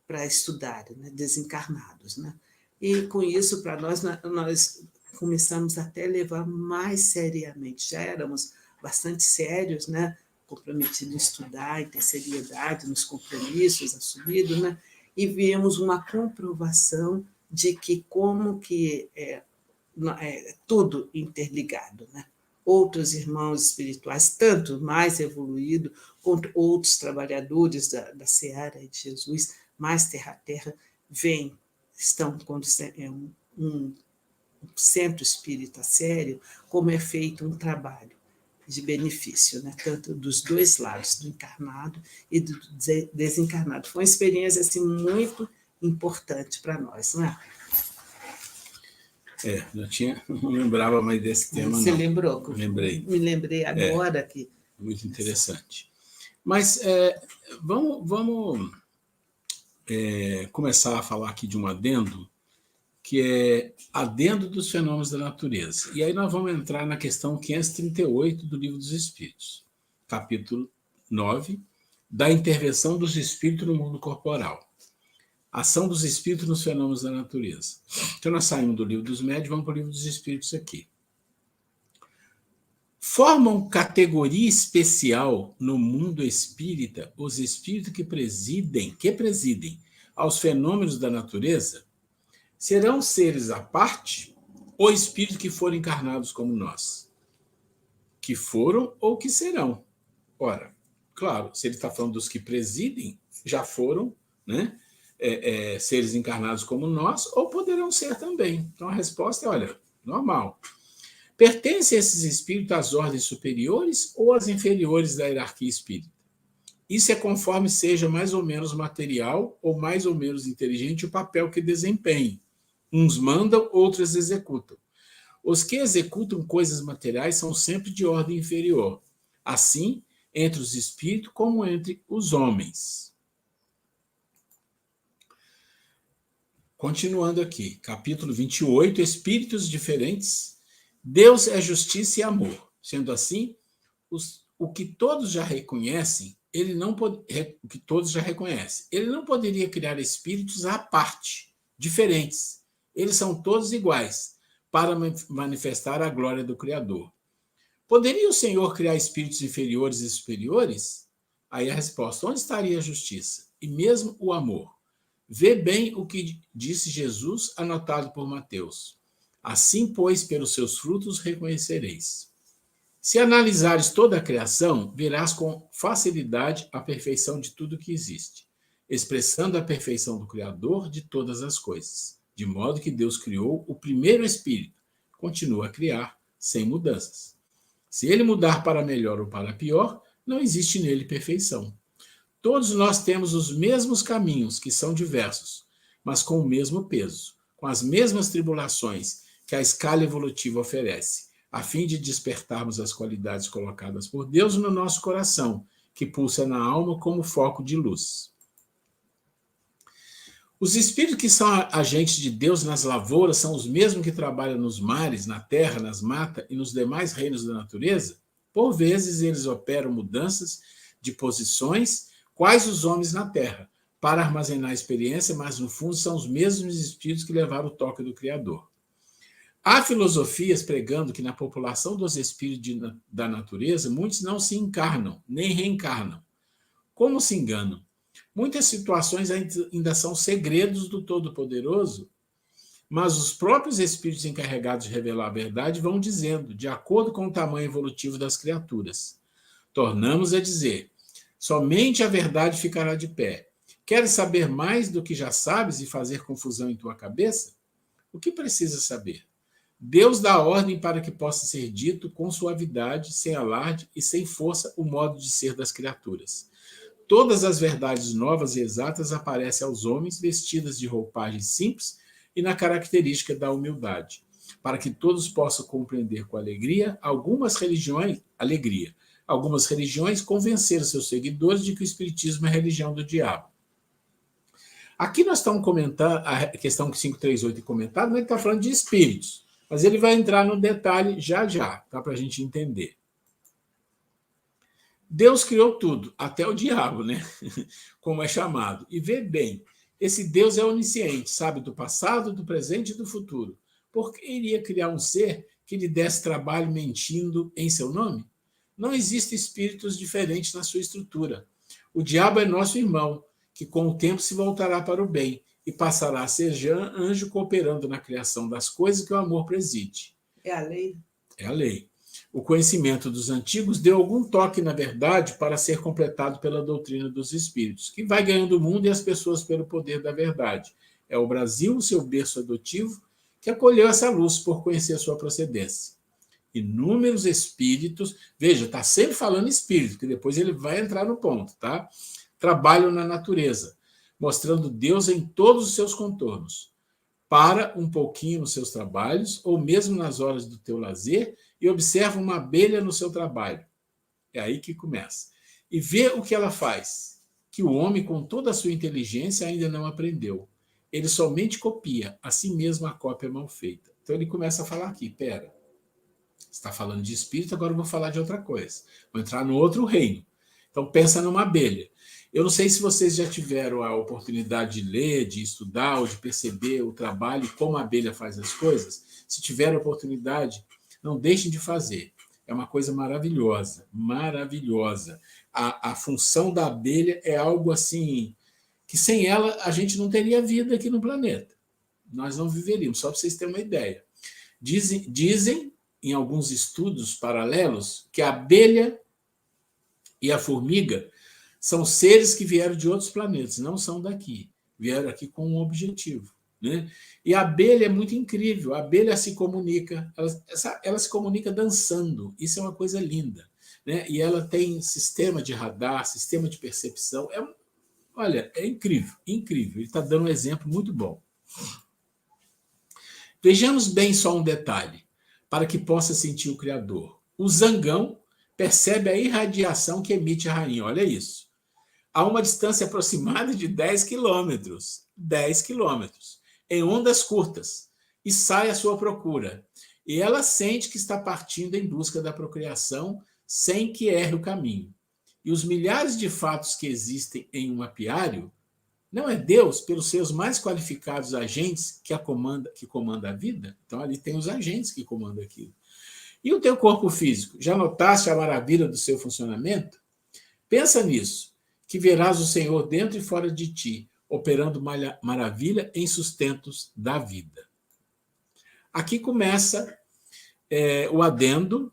para estudarem, né? Desencarnados. Né? E com isso, para nós começamos até a levar mais seriamente. Já éramos bastante sérios, né? Comprometidos em estudar, em ter seriedade nos compromissos assumidos, né? E vimos uma comprovação de que como que tudo interligado, né? Outros irmãos espirituais, tanto mais evoluídos, quanto outros trabalhadores da Seara de Jesus, mais terra a terra, estão quando é um centro espírita sério, como é feito um trabalho de benefício, né? Tanto dos dois lados, do encarnado e do desencarnado. Foi uma experiência assim, muito importante para nós, não é? Não lembrava mais desse tema. Você não. Lembrou? Lembrei. Me lembrei agora que. Muito interessante. Mas vamos começar a falar aqui de um adendo, que é adendo dos fenômenos da natureza. E aí nós vamos entrar na questão 538 do Livro dos Espíritos, capítulo 9, da intervenção dos espíritos no mundo corporal. Ação dos espíritos nos fenômenos da natureza. Então, nós saímos do Livro dos Médiuns, vamos para o Livro dos Espíritos aqui. Formam categoria especial no mundo espírita os espíritos que presidem aos fenômenos da natureza? Serão seres à parte ou espíritos que foram encarnados como nós? Que foram ou que serão? Ora, claro, se ele está falando dos que presidem, já foram, né? Seres encarnados como nós, ou poderão ser também. Então a resposta é, olha, normal. Pertencem esses espíritos às ordens superiores ou às inferiores da hierarquia espírita? Isso é conforme seja mais ou menos material ou mais ou menos inteligente o papel que desempenhem. Uns mandam, outros executam. Os que executam coisas materiais são sempre de ordem inferior. Assim, entre os espíritos como entre os homens. Continuando aqui, capítulo 28, Espíritos diferentes. Deus é justiça e amor. Sendo assim, o que todos já reconhecem, ele não poderia criar espíritos à parte, diferentes. Eles são todos iguais, para manifestar a glória do Criador. Poderia o Senhor criar espíritos inferiores e superiores? Aí a resposta, onde estaria a justiça? E mesmo o amor? Vê bem o que disse Jesus, anotado por Mateus. Assim, pois, pelos seus frutos reconhecereis. Se analisares toda a criação, verás com facilidade a perfeição de tudo que existe, expressando a perfeição do Criador de todas as coisas, de modo que Deus criou o primeiro espírito, continua a criar, sem mudanças. Se ele mudar para melhor ou para pior, não existe nele perfeição. Todos nós temos os mesmos caminhos, que são diversos, mas com o mesmo peso, com as mesmas tribulações que a escala evolutiva oferece, a fim de despertarmos as qualidades colocadas por Deus no nosso coração, que pulsa na alma como foco de luz. Os espíritos que são agentes de Deus nas lavouras são os mesmos que trabalham nos mares, na terra, nas matas e nos demais reinos da natureza? Por vezes, eles operam mudanças de posições, quais os homens na terra, para armazenar a experiência, mas no fundo são os mesmos espíritos que levaram o toque do Criador. Há filosofias pregando que na população dos espíritos da natureza, muitos não se encarnam, nem reencarnam. Como se enganam? Muitas situações ainda são segredos do Todo-Poderoso, mas os próprios espíritos encarregados de revelar a verdade vão dizendo, de acordo com o tamanho evolutivo das criaturas. Tornamos a dizer, somente a verdade ficará de pé. Queres saber mais do que já sabes e fazer confusão em tua cabeça? O que precisa saber? Deus dá ordem para que possa ser dito com suavidade, sem alarde e sem força o modo de ser das criaturas. Todas as verdades novas e exatas aparecem aos homens vestidas de roupagens simples e na característica da humildade, para que todos possam compreender com alegria. Algumas religiões convenceram seus seguidores de que o Espiritismo é a religião do diabo. Aqui nós estamos comentando, a questão que 538 é comentada, mas ele está falando de espíritos, mas ele vai entrar no detalhe já, tá, para a gente entender. Deus criou tudo, até o diabo, né? Como é chamado. E vê bem, esse Deus é onisciente, sabe do passado, do presente e do futuro. Por que iria criar um ser que lhe desse trabalho mentindo em seu nome? Não existem espíritos diferentes na sua estrutura. O diabo é nosso irmão, que com o tempo se voltará para o bem e passará a ser anjo cooperando na criação das coisas que o amor preside. É a lei? É a lei. O conhecimento dos antigos deu algum toque na verdade para ser completado pela doutrina dos espíritos, que vai ganhando o mundo e as pessoas pelo poder da verdade. É o Brasil, o seu berço adotivo, que acolheu essa luz por conhecer sua procedência. Inúmeros espíritos, veja, está sempre falando espírito, que depois ele vai entrar no ponto, tá? Trabalham na natureza, mostrando Deus em todos os seus contornos. Para um pouquinho nos seus trabalhos, ou mesmo nas horas do teu lazer, e observa uma abelha no seu trabalho. É aí que começa. E vê o que ela faz, que o homem, com toda a sua inteligência, ainda não aprendeu. Ele somente copia, assim mesmo a cópia é mal feita. Então ele começa a falar aqui, pera, você está falando de espírito, agora eu vou falar de outra coisa. Vou entrar no outro reino. Então pensa numa abelha. Eu não sei se vocês já tiveram a oportunidade de ler, de estudar ou de perceber o trabalho e como a abelha faz as coisas. Se tiver a oportunidade, não deixem de fazer. É uma coisa maravilhosa, maravilhosa. A função da abelha é algo assim, que sem ela a gente não teria vida aqui no planeta. Nós não viveríamos, só para vocês terem uma ideia. Dizem em alguns estudos paralelos, que a abelha e a formiga são seres que vieram de outros planetas, não são daqui. Vieram aqui com um objetivo. Né? E a abelha é muito incrível. A abelha se comunica, ela se comunica dançando. Isso é uma coisa linda. Né? E ela tem sistema de radar, sistema de percepção. Olha, é incrível, incrível. Ele está dando um exemplo muito bom. Vejamos bem só um detalhe, para que possa sentir o Criador. O zangão percebe a irradiação que emite a rainha. Olha isso. A uma distância aproximada de 10 quilômetros. 10 quilômetros. Em ondas curtas. E sai à sua procura. E ela sente que está partindo em busca da procriação sem que erre o caminho. E os milhares de fatos que existem em um apiário, não é Deus, pelos seus mais qualificados agentes, que comanda a vida? Então, ali tem os agentes que comandam aquilo. E o teu corpo físico? Já notaste a maravilha do seu funcionamento? Pensa nisso, que verás o Senhor dentro e fora de ti, operando maravilha em sustentos da vida. Aqui começa o adendo,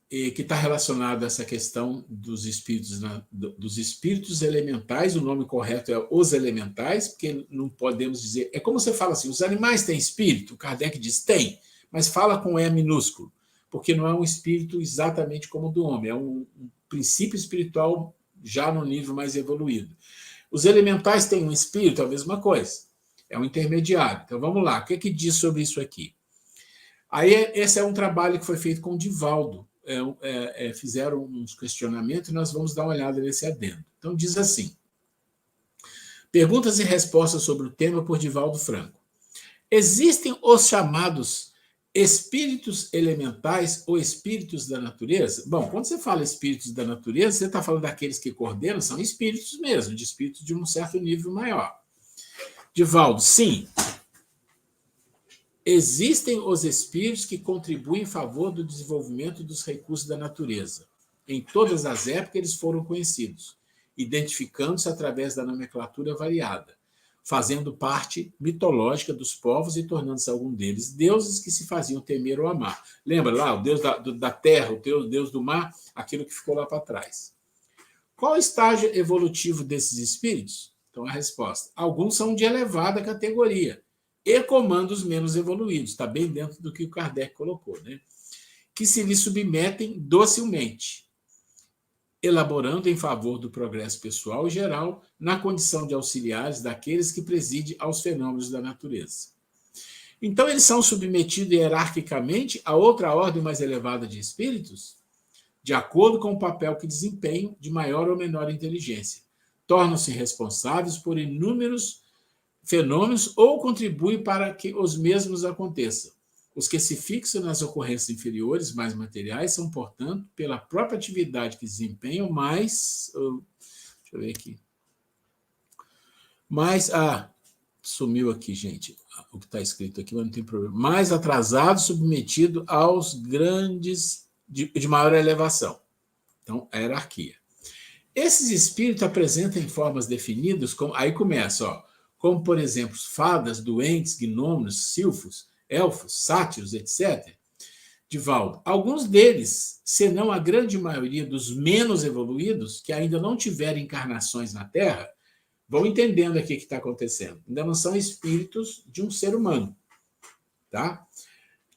que está relacionado a essa questão dos espíritos elementais. O nome correto é os elementais, porque não podemos dizer... É como você fala assim, os animais têm espírito? O Kardec diz, tem, mas fala com E minúsculo, porque não é um espírito exatamente como o do homem, é um princípio espiritual já no nível mais evoluído. Os elementais têm um espírito, é a mesma coisa, é um intermediário. Então vamos lá, o que diz sobre isso aqui? Aí esse é um trabalho que foi feito com o Divaldo, fizeram uns questionamentos e nós vamos dar uma olhada nesse adendo. Então diz assim, perguntas e respostas sobre o tema por Divaldo Franco. Existem os chamados espíritos elementais ou espíritos da natureza? Bom, quando você fala espíritos da natureza, você está falando daqueles que coordenam, são espíritos mesmo, de espíritos de um certo nível maior. Divaldo, sim. Existem os espíritos que contribuem em favor do desenvolvimento dos recursos da natureza. Em todas as épocas eles foram conhecidos, identificando-se através da nomenclatura variada, fazendo parte mitológica dos povos e tornando-se algum deles deuses que se faziam temer ou amar. Lembra lá, o deus da terra, o deus do mar, aquilo que ficou lá para trás. Qual o estágio evolutivo desses espíritos? Então, a resposta. Alguns são de elevada categoria, e comandos menos evoluídos. Está bem dentro do que o Kardec colocou, né? Que se lhe submetem docilmente, elaborando em favor do progresso pessoal e geral, na condição de auxiliares daqueles que presidem aos fenômenos da natureza. Então, eles são submetidos hierarquicamente a outra ordem mais elevada de espíritos, de acordo com o papel que desempenham de maior ou menor inteligência. Tornam-se responsáveis por inúmeros fenômenos ou contribuem para que os mesmos aconteçam. Os que se fixam nas ocorrências inferiores, mais materiais, são, portanto, pela própria atividade que desempenham, mais... Deixa eu ver aqui. Sumiu aqui, gente, o que está escrito aqui, mas não tem problema. Mais atrasado, submetido aos grandes de maior elevação. Então, a hierarquia. Esses espíritos apresentam em formas definidas, aí começa, ó, como, por exemplo, fadas, doentes, gnomos, silfos, elfos, sátiros, etc. Divaldo, alguns deles, senão a grande maioria dos menos evoluídos, que ainda não tiveram encarnações na Terra, vão entendendo aqui o que está acontecendo. Ainda não são espíritos de um ser humano. Tá?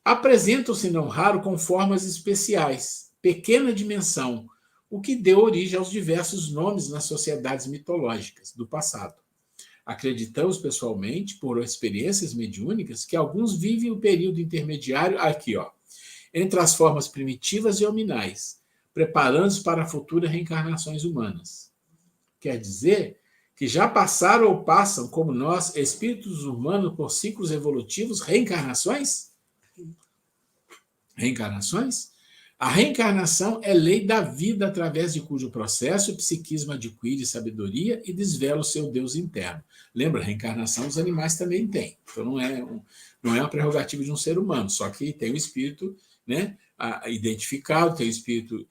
Apresentam-se, não raro, com formas especiais, pequena dimensão, o que deu origem aos diversos nomes nas sociedades mitológicas do passado. Acreditamos pessoalmente, por experiências mediúnicas, que alguns vivem o período intermediário aqui, ó, entre as formas primitivas e hominais, preparando-se para futuras reencarnações humanas. Quer dizer que já passaram ou passam, como nós, espíritos humanos, por ciclos evolutivos, reencarnações? Reencarnações? A reencarnação é lei da vida, através de cujo processo o psiquismo adquire sabedoria e desvela o seu Deus interno. Lembra, reencarnação os animais também têm. Então não é uma prerrogativa de um ser humano, só que tem o espírito, né, identificado, tem o espírito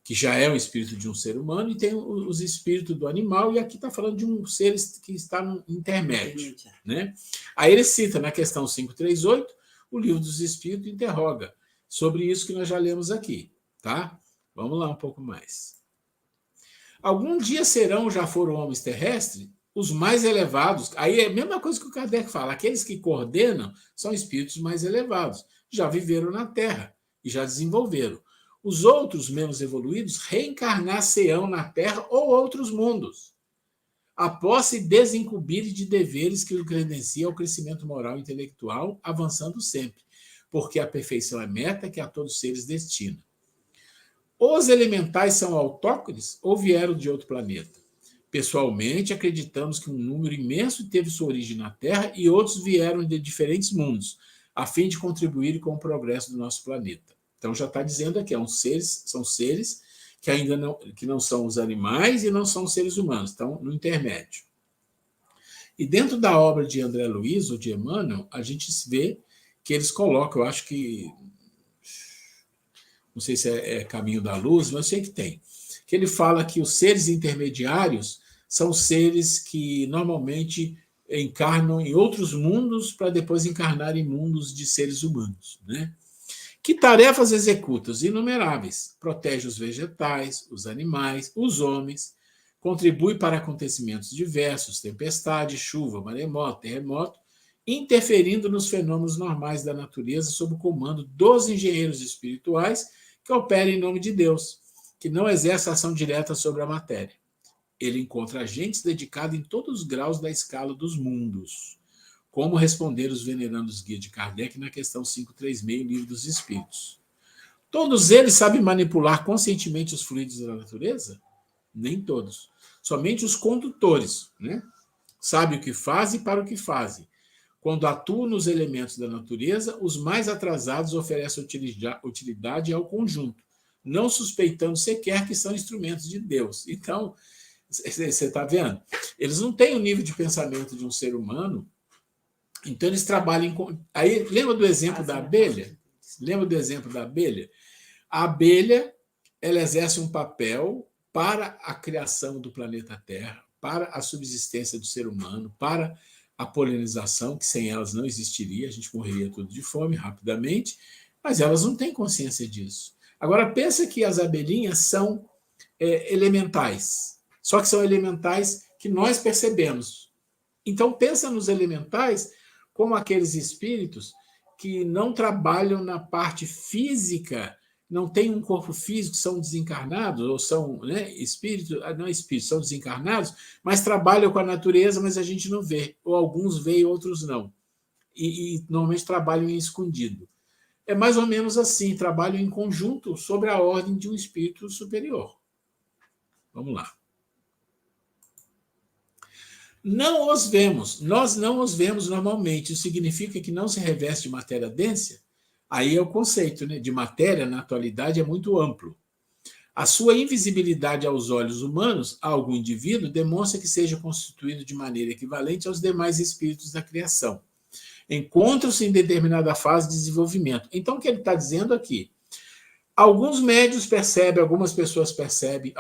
que já é um espírito de um ser humano, e tem os espíritos do animal, e aqui está falando de um ser que está no intermédio. Né? Aí ele cita, na questão 538, o Livro dos Espíritos interroga sobre isso que nós já lemos aqui. Tá? Vamos lá um pouco mais. Algum dia já foram homens terrestres, os mais elevados, aí é a mesma coisa que o Kardec fala, aqueles que coordenam são espíritos mais elevados, já viveram na Terra e já desenvolveram. Os outros menos evoluídos reencarnar-se-ão na Terra ou outros mundos, após se desincumbir de deveres que o credenciam ao crescimento moral e intelectual, avançando sempre, porque a perfeição é meta que a todos os seres destina. Os elementais são autóctones ou vieram de outro planeta? Pessoalmente, acreditamos que um número imenso teve sua origem na Terra e outros vieram de diferentes mundos, a fim de contribuir com o progresso do nosso planeta. Então, já está dizendo aqui, são seres que ainda não são os animais e não são os seres humanos, estão no intermédio. E dentro da obra de André Luiz, ou de Emmanuel, a gente vê que eles colocam, eu acho que, não sei se é Caminho da Luz, mas eu sei que tem, que ele fala que os seres intermediários são seres que normalmente encarnam em outros mundos para depois encarnar em mundos de seres humanos, né? Que tarefas executam? Inumeráveis. Protege os vegetais, os animais, os homens, contribui para acontecimentos diversos, tempestade, chuva, maremoto, terremoto, interferindo nos fenômenos normais da natureza sob o comando dos engenheiros espirituais que operam em nome de Deus, que não exerce ação direta sobre a matéria. Ele encontra agentes dedicados em todos os graus da escala dos mundos. Como responder os venerandos guias de Kardec na questão 536, Livro dos Espíritos. Todos eles sabem manipular conscientemente os fluidos da natureza? Nem todos. Somente os condutores, né? Sabem o que fazem e para o que fazem. Quando atuam nos elementos da natureza, os mais atrasados oferecem utilidade ao conjunto, não suspeitando sequer que são instrumentos de Deus. Então, você está vendo? Eles não têm o nível de pensamento de um ser humano. Então, eles trabalham... Aí, lembra do exemplo da abelha? Lembra do exemplo da abelha? A abelha, ela exerce um papel para a criação do planeta Terra, para a subsistência do ser humano, para a polinização, que sem elas não existiria, a gente morreria tudo de fome rapidamente, mas elas não têm consciência disso. Agora, pensa que as abelhinhas são elementais, só que são elementais que nós percebemos. Então, pensa nos elementais como aqueles espíritos que não trabalham na parte física, não têm um corpo físico, são desencarnados, ou são, né, espíritos, não é espíritos, são desencarnados, mas trabalham com a natureza, mas a gente não vê. Ou alguns veem, outros não. E normalmente trabalham em escondido. É mais ou menos assim, trabalham em conjunto sob a ordem de um espírito superior. Vamos lá. Não os vemos, nós não os vemos normalmente. Isso significa que não se reveste de matéria densa? Aí é o conceito, né, de matéria, na atualidade, é muito amplo. A sua invisibilidade aos olhos humanos, a algum indivíduo, demonstra que seja constituído de maneira equivalente aos demais espíritos da criação. Encontram-se em determinada fase de desenvolvimento. Então, o que ele está dizendo aqui? Alguns médios percebem, algumas pessoas percebem,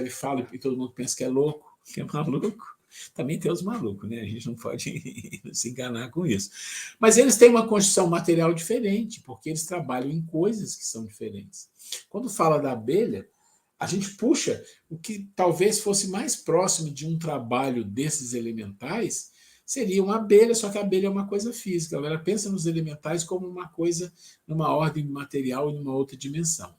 falam, e todo mundo pensa que é louco, que é maluco. Também tem os malucos, né? A gente não pode se enganar com isso. Mas eles têm uma constituição material diferente, porque eles trabalham em coisas que são diferentes. Quando fala da abelha, a gente puxa o que talvez fosse mais próximo de um trabalho desses elementais, seria uma abelha, só que a abelha é uma coisa física. Ela pensa nos elementais como uma coisa numa ordem material e numa outra dimensão.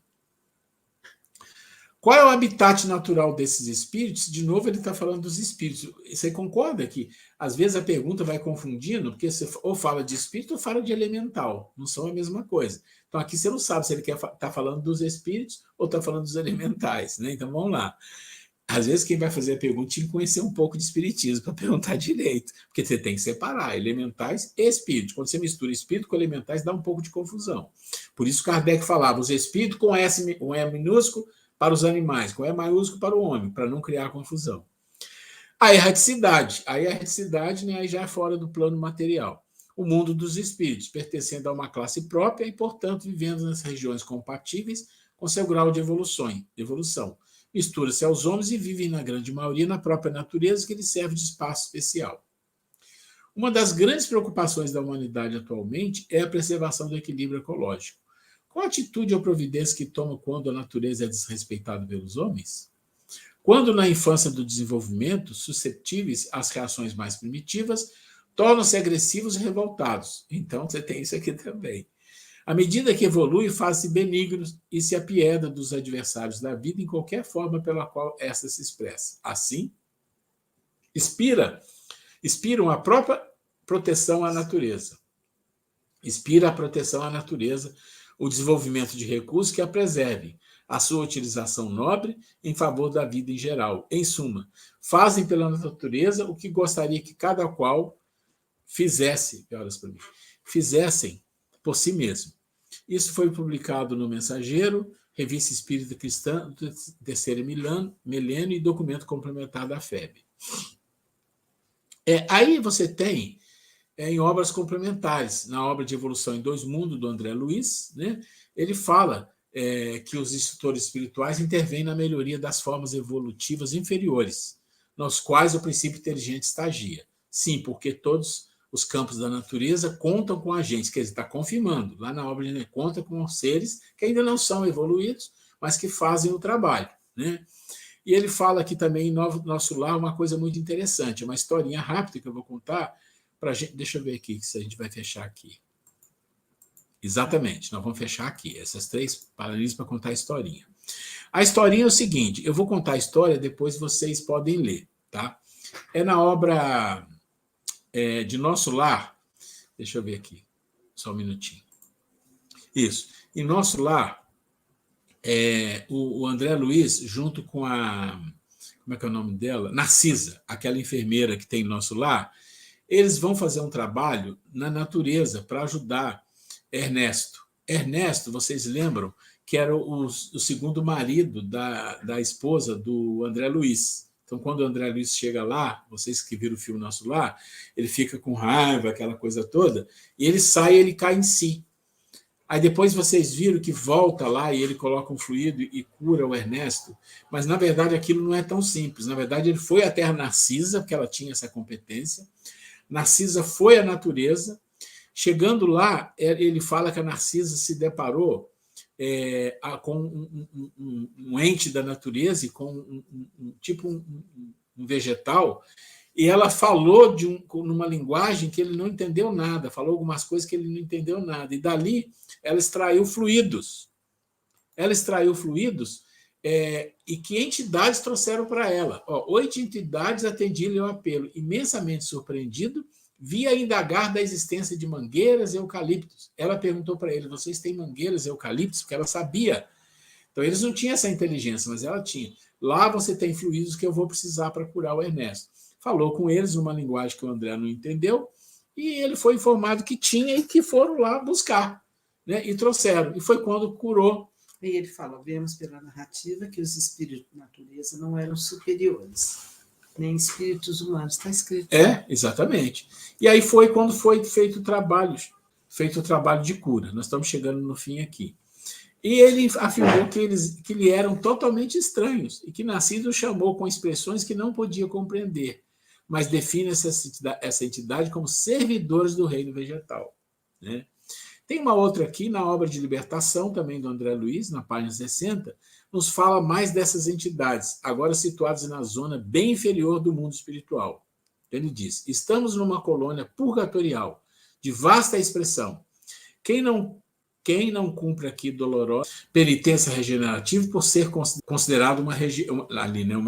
Qual é o habitat natural desses espíritos? De novo, ele está falando dos espíritos. Você concorda que, às vezes, a pergunta vai confundindo, porque você ou fala de espírito ou fala de elemental. Não são a mesma coisa. Então, aqui você não sabe se ele está falando dos espíritos ou está falando dos elementais, né? Então, vamos lá. Às vezes, quem vai fazer a pergunta tinha que conhecer um pouco de espiritismo para perguntar direito, porque você tem que separar elementais e espíritos. Quando você mistura espírito com elementais, dá um pouco de confusão. Por isso, Kardec falava os espíritos com S, um E minúsculo, para os animais, com E maiúsculo para o homem, para não criar confusão. A erraticidade. Aí a erraticidade, né, aí já é fora do plano material. O mundo dos espíritos, pertencendo a uma classe própria e, portanto, vivendo nas regiões compatíveis com seu grau de evolução. Mistura-se aos homens e vivem, na grande maioria, na própria natureza, que lhes serve de espaço especial. Uma das grandes preocupações da humanidade atualmente é a preservação do equilíbrio ecológico. Qual a atitude ou providência que toma quando a natureza é desrespeitada pelos homens? Quando, na infância do desenvolvimento, suscetíveis às reações mais primitivas, tornam-se agressivos e revoltados. Então, você tem isso aqui também. À medida que evolui, faz-se benignos e se apieda dos adversários da vida em qualquer forma pela qual esta se expressa. Assim, inspiram a própria proteção à natureza. Inspira a proteção à natureza, o desenvolvimento de recursos que a preservem, a sua utilização nobre em favor da vida em geral. Em suma, fazem pela natureza o que gostaria que cada qual fizessem por si mesmo. Isso foi publicado no Mensageiro, Revista Espírita Cristã, do terceiro milênio e documento complementar da FEB. Aí você tem em obras complementares, na obra de Evolução em Dois Mundos, do André Luiz, né, ele fala que os instrutores espirituais intervêm na melhoria das formas evolutivas inferiores, nos quais o princípio inteligente estagia. Sim, porque todos os campos da natureza contam com a gente, quer dizer, está confirmando, lá na obra de conta com seres que ainda não são evoluídos, mas que fazem o trabalho, né? E ele fala aqui também em Nosso Lar uma coisa muito interessante, uma historinha rápida que eu vou contar para a gente. Deixa eu ver aqui se a gente vai fechar aqui. Exatamente, nós vamos fechar aqui, essas 3 paralelismos para contar a historinha. A historinha é o seguinte, eu vou contar a história, depois vocês podem ler, tá? É na obra de Nosso Lar, deixa eu ver aqui, só um minutinho. Isso, em Nosso Lar, o André Luiz, junto com a, como é que é o nome dela? Narcisa, aquela enfermeira que tem em Nosso Lar, eles vão fazer um trabalho na natureza para ajudar Ernesto. Ernesto, vocês lembram que era o segundo marido da esposa do André Luiz. Então, quando o André Luiz chega lá, vocês que viram o filme Nosso Lar, ele fica com raiva, aquela coisa toda, e ele sai e ele cai em si. Aí depois vocês viram que volta lá e ele coloca um fluido e cura o Ernesto, mas na verdade aquilo não é tão simples. Na verdade, ele foi até a Narcisa, porque ela tinha essa competência. Narcisa foi à natureza. Chegando lá, ele fala que a Narcisa se deparou com um ente da natureza e com um vegetal, E ela falou numa linguagem que ele não entendeu nada, falou algumas coisas que ele não entendeu nada. E dali ela extraiu fluidos. Ela extraiu fluidos e que entidades trouxeram para ela. 8 entidades atendiam-lhe o apelo. Imensamente surpreendido, via indagar da existência de mangueiras e eucaliptos. Ela perguntou para ele, vocês têm mangueiras e eucaliptos? Porque ela sabia. Então, eles não tinham essa inteligência, mas ela tinha. Lá você tem fluidos que eu vou precisar para curar o Ernesto. Falou com eles numa linguagem que o André não entendeu, e ele foi informado que tinha e que foram lá buscar, né? E trouxeram. E foi quando curou. E ele fala, vemos pela narrativa que os espíritos da natureza não eram superiores, nem espíritos humanos, está escrito. Exatamente. E aí foi quando foi feito o trabalho de cura. Nós estamos chegando no fim aqui. E ele afirmou que lhe eram totalmente estranhos e que Nascido chamou com expressões que não podia compreender, mas define essa entidade como servidores do reino vegetal, né? Tem uma outra aqui, na obra de Libertação, também do André Luiz, na página 60, nos fala mais dessas entidades, agora situadas na zona bem inferior do mundo espiritual. Ele diz, estamos numa colônia purgatorial, de vasta expressão. Quem não cumpre aqui dolorosa penitência regenerativa por ser considerado uma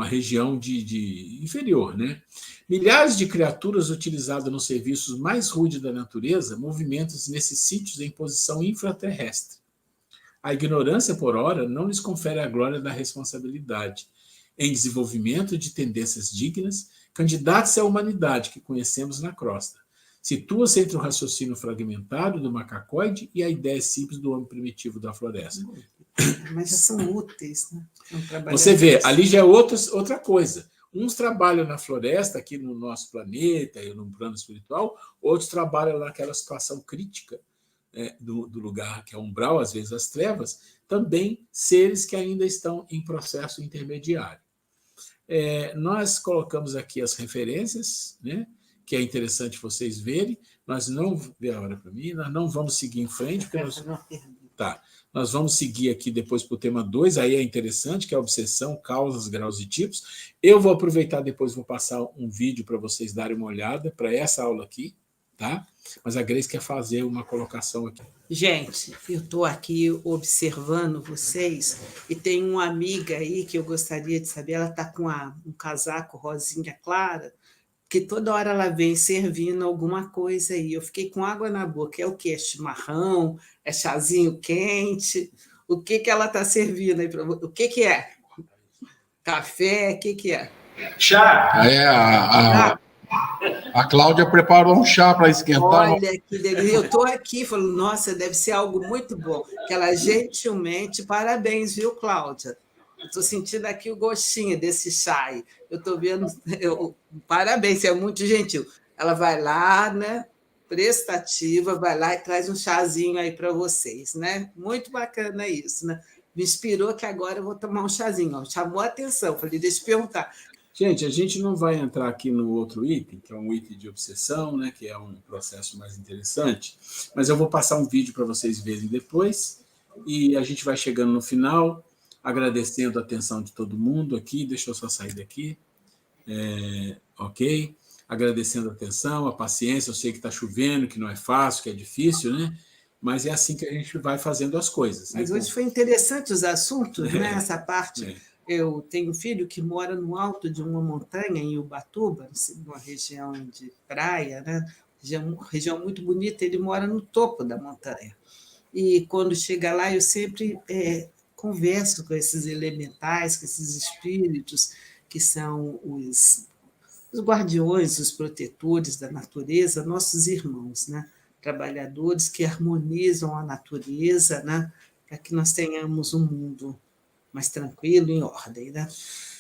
região de inferior, né? Milhares de criaturas utilizadas nos serviços mais rudes da natureza movimentam-se nesses sítios em posição infraterrestre. A ignorância, por ora, não lhes confere a glória da responsabilidade. Em desenvolvimento de tendências dignas, candidatos à humanidade que conhecemos na crosta. Situa-se entre o raciocínio fragmentado do macacoide e a ideia simples do homem primitivo da floresta. Mas já são úteis, né? Você vê, ali já é outra coisa. Uns trabalham na floresta, aqui no nosso planeta, e no plano espiritual, outros trabalham naquela situação crítica, né, do lugar que é umbral, às vezes as trevas, também seres que ainda estão em processo intermediário. Nós colocamos aqui as referências, né, que é interessante vocês verem. Nós não vê a hora para mim, nós não vamos seguir em frente, porque nós vamos seguir aqui depois para o tema 2, aí é interessante, que é a obsessão, causas, graus e tipos. Eu vou aproveitar depois, vou passar um vídeo para vocês darem uma olhada para essa aula aqui, tá? Mas a Grace quer fazer uma colocação aqui. Gente, eu estou aqui observando vocês e tem uma amiga aí que eu gostaria de saber, ela está com um casaco rosinha clara, que toda hora ela vem servindo alguma coisa aí. Eu fiquei com água na boca. É o quê? É chimarrão? É chazinho quente? O que ela está servindo aí para você? O que é? Café? O que é? Chá! A Cláudia preparou um chá para esquentar. Olha que delícia. Eu estou aqui falando, nossa, deve ser algo muito bom. Que ela gentilmente, parabéns, viu, Cláudia? Estou sentindo aqui o gostinho desse chá aí. Eu estou vendo. Parabéns, você é muito gentil. Ela vai lá, né? Prestativa, vai lá e traz um chazinho aí para vocês, né? Muito bacana isso, né? Me inspirou que agora eu vou tomar um chazinho. Ó. Chamou a atenção. Falei, deixa eu perguntar. Gente, a gente não vai entrar aqui no outro item, que é um item de obsessão, né? Que é um processo mais interessante, mas eu vou passar um vídeo para vocês verem depois, e a gente vai chegando no final. Agradecendo a atenção de todo mundo aqui, deixa eu só sair daqui, ok? Agradecendo a atenção, a paciência, eu sei que está chovendo, que não é fácil, que é difícil, né? Mas é assim que a gente vai fazendo as coisas. Mas hoje foi interessante os assuntos, né? Essa parte. Eu tenho um filho que mora no alto de uma montanha, em Ubatuba, uma região de praia, né? Região muito bonita, ele mora no topo da montanha. E quando chega lá, eu sempre... converso com esses elementais, com esses espíritos que são os guardiões, os protetores da natureza, nossos irmãos, né? Trabalhadores que harmonizam a natureza, né? Para que nós tenhamos um mundo mais tranquilo, em ordem. Né?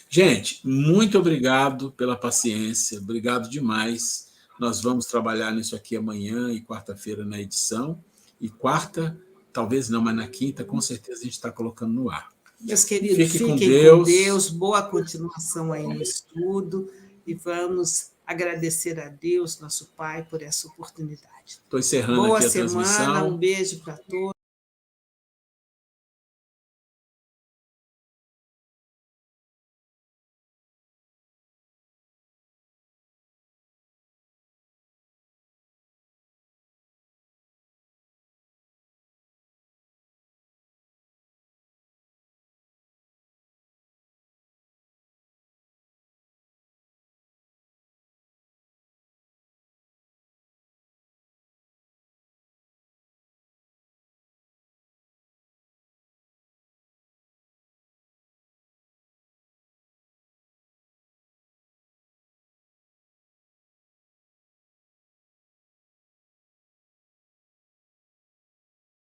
Gente, muito obrigado pela paciência, obrigado demais. Nós vamos trabalhar nisso aqui amanhã e quarta-feira na edição, e quarta... Talvez não, mas na quinta, com certeza, a gente está colocando no ar. Meus queridos, fiquem com Deus, boa continuação aí no estudo, e vamos agradecer a Deus, nosso Pai, por essa oportunidade. Estou encerrando aqui a transmissão. Boa semana, um beijo para todos.